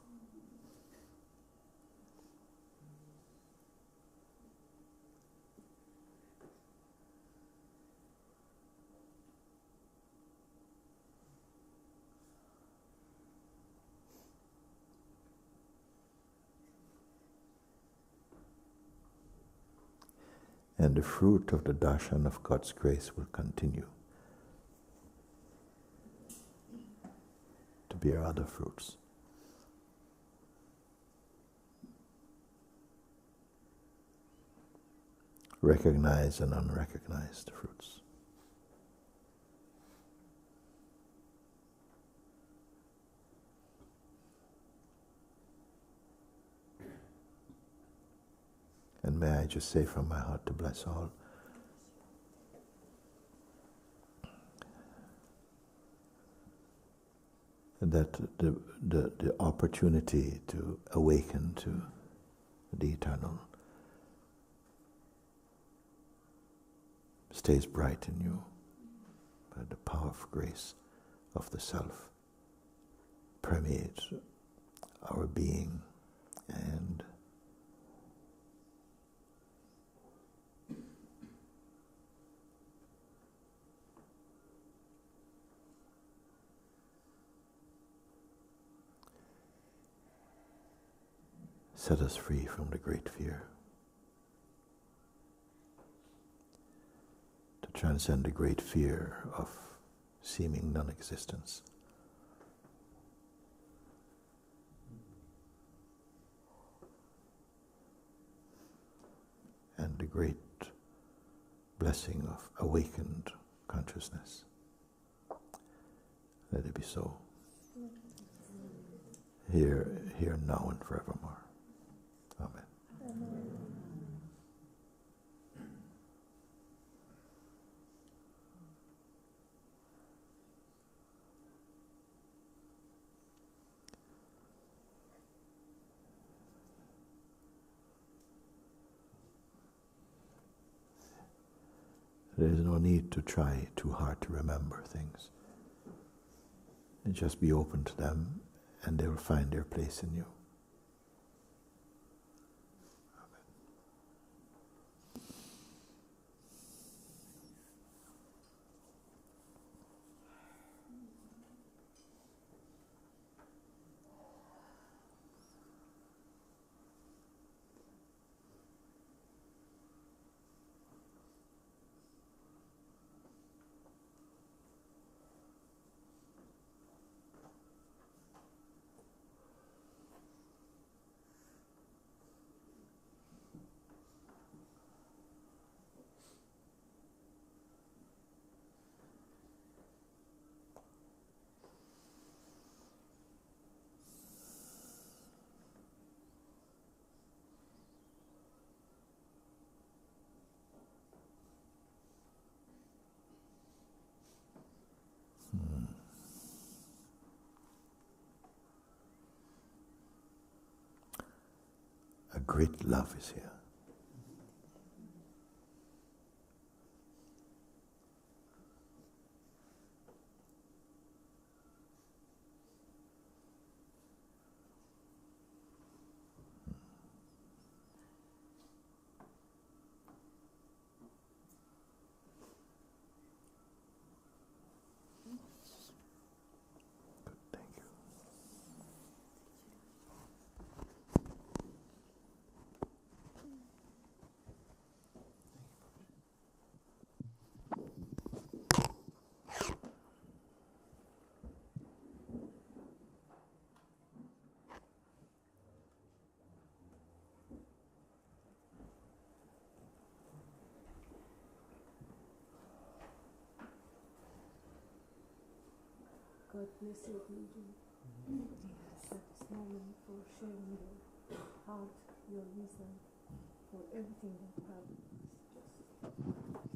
S1: And the fruit of the darshan of God's grace will continue to bear other fruits. Recognized and unrecognized fruits. And may I just say from my heart to bless all. That the opportunity to awaken to the eternal stays bright in you by the power of grace of the self permeates our being and set us free from the great fear, to transcend the great fear of seeming non-existence. And the great blessing of awakened consciousness. Let it be so. Here, now, and forevermore. Amen. There is no need to try too hard to remember things. And just be open to them, and they will find their place in you. A great love is here.
S10: God bless you, Guruji, at this moment for sharing your heart, your wisdom, for everything that happens. Just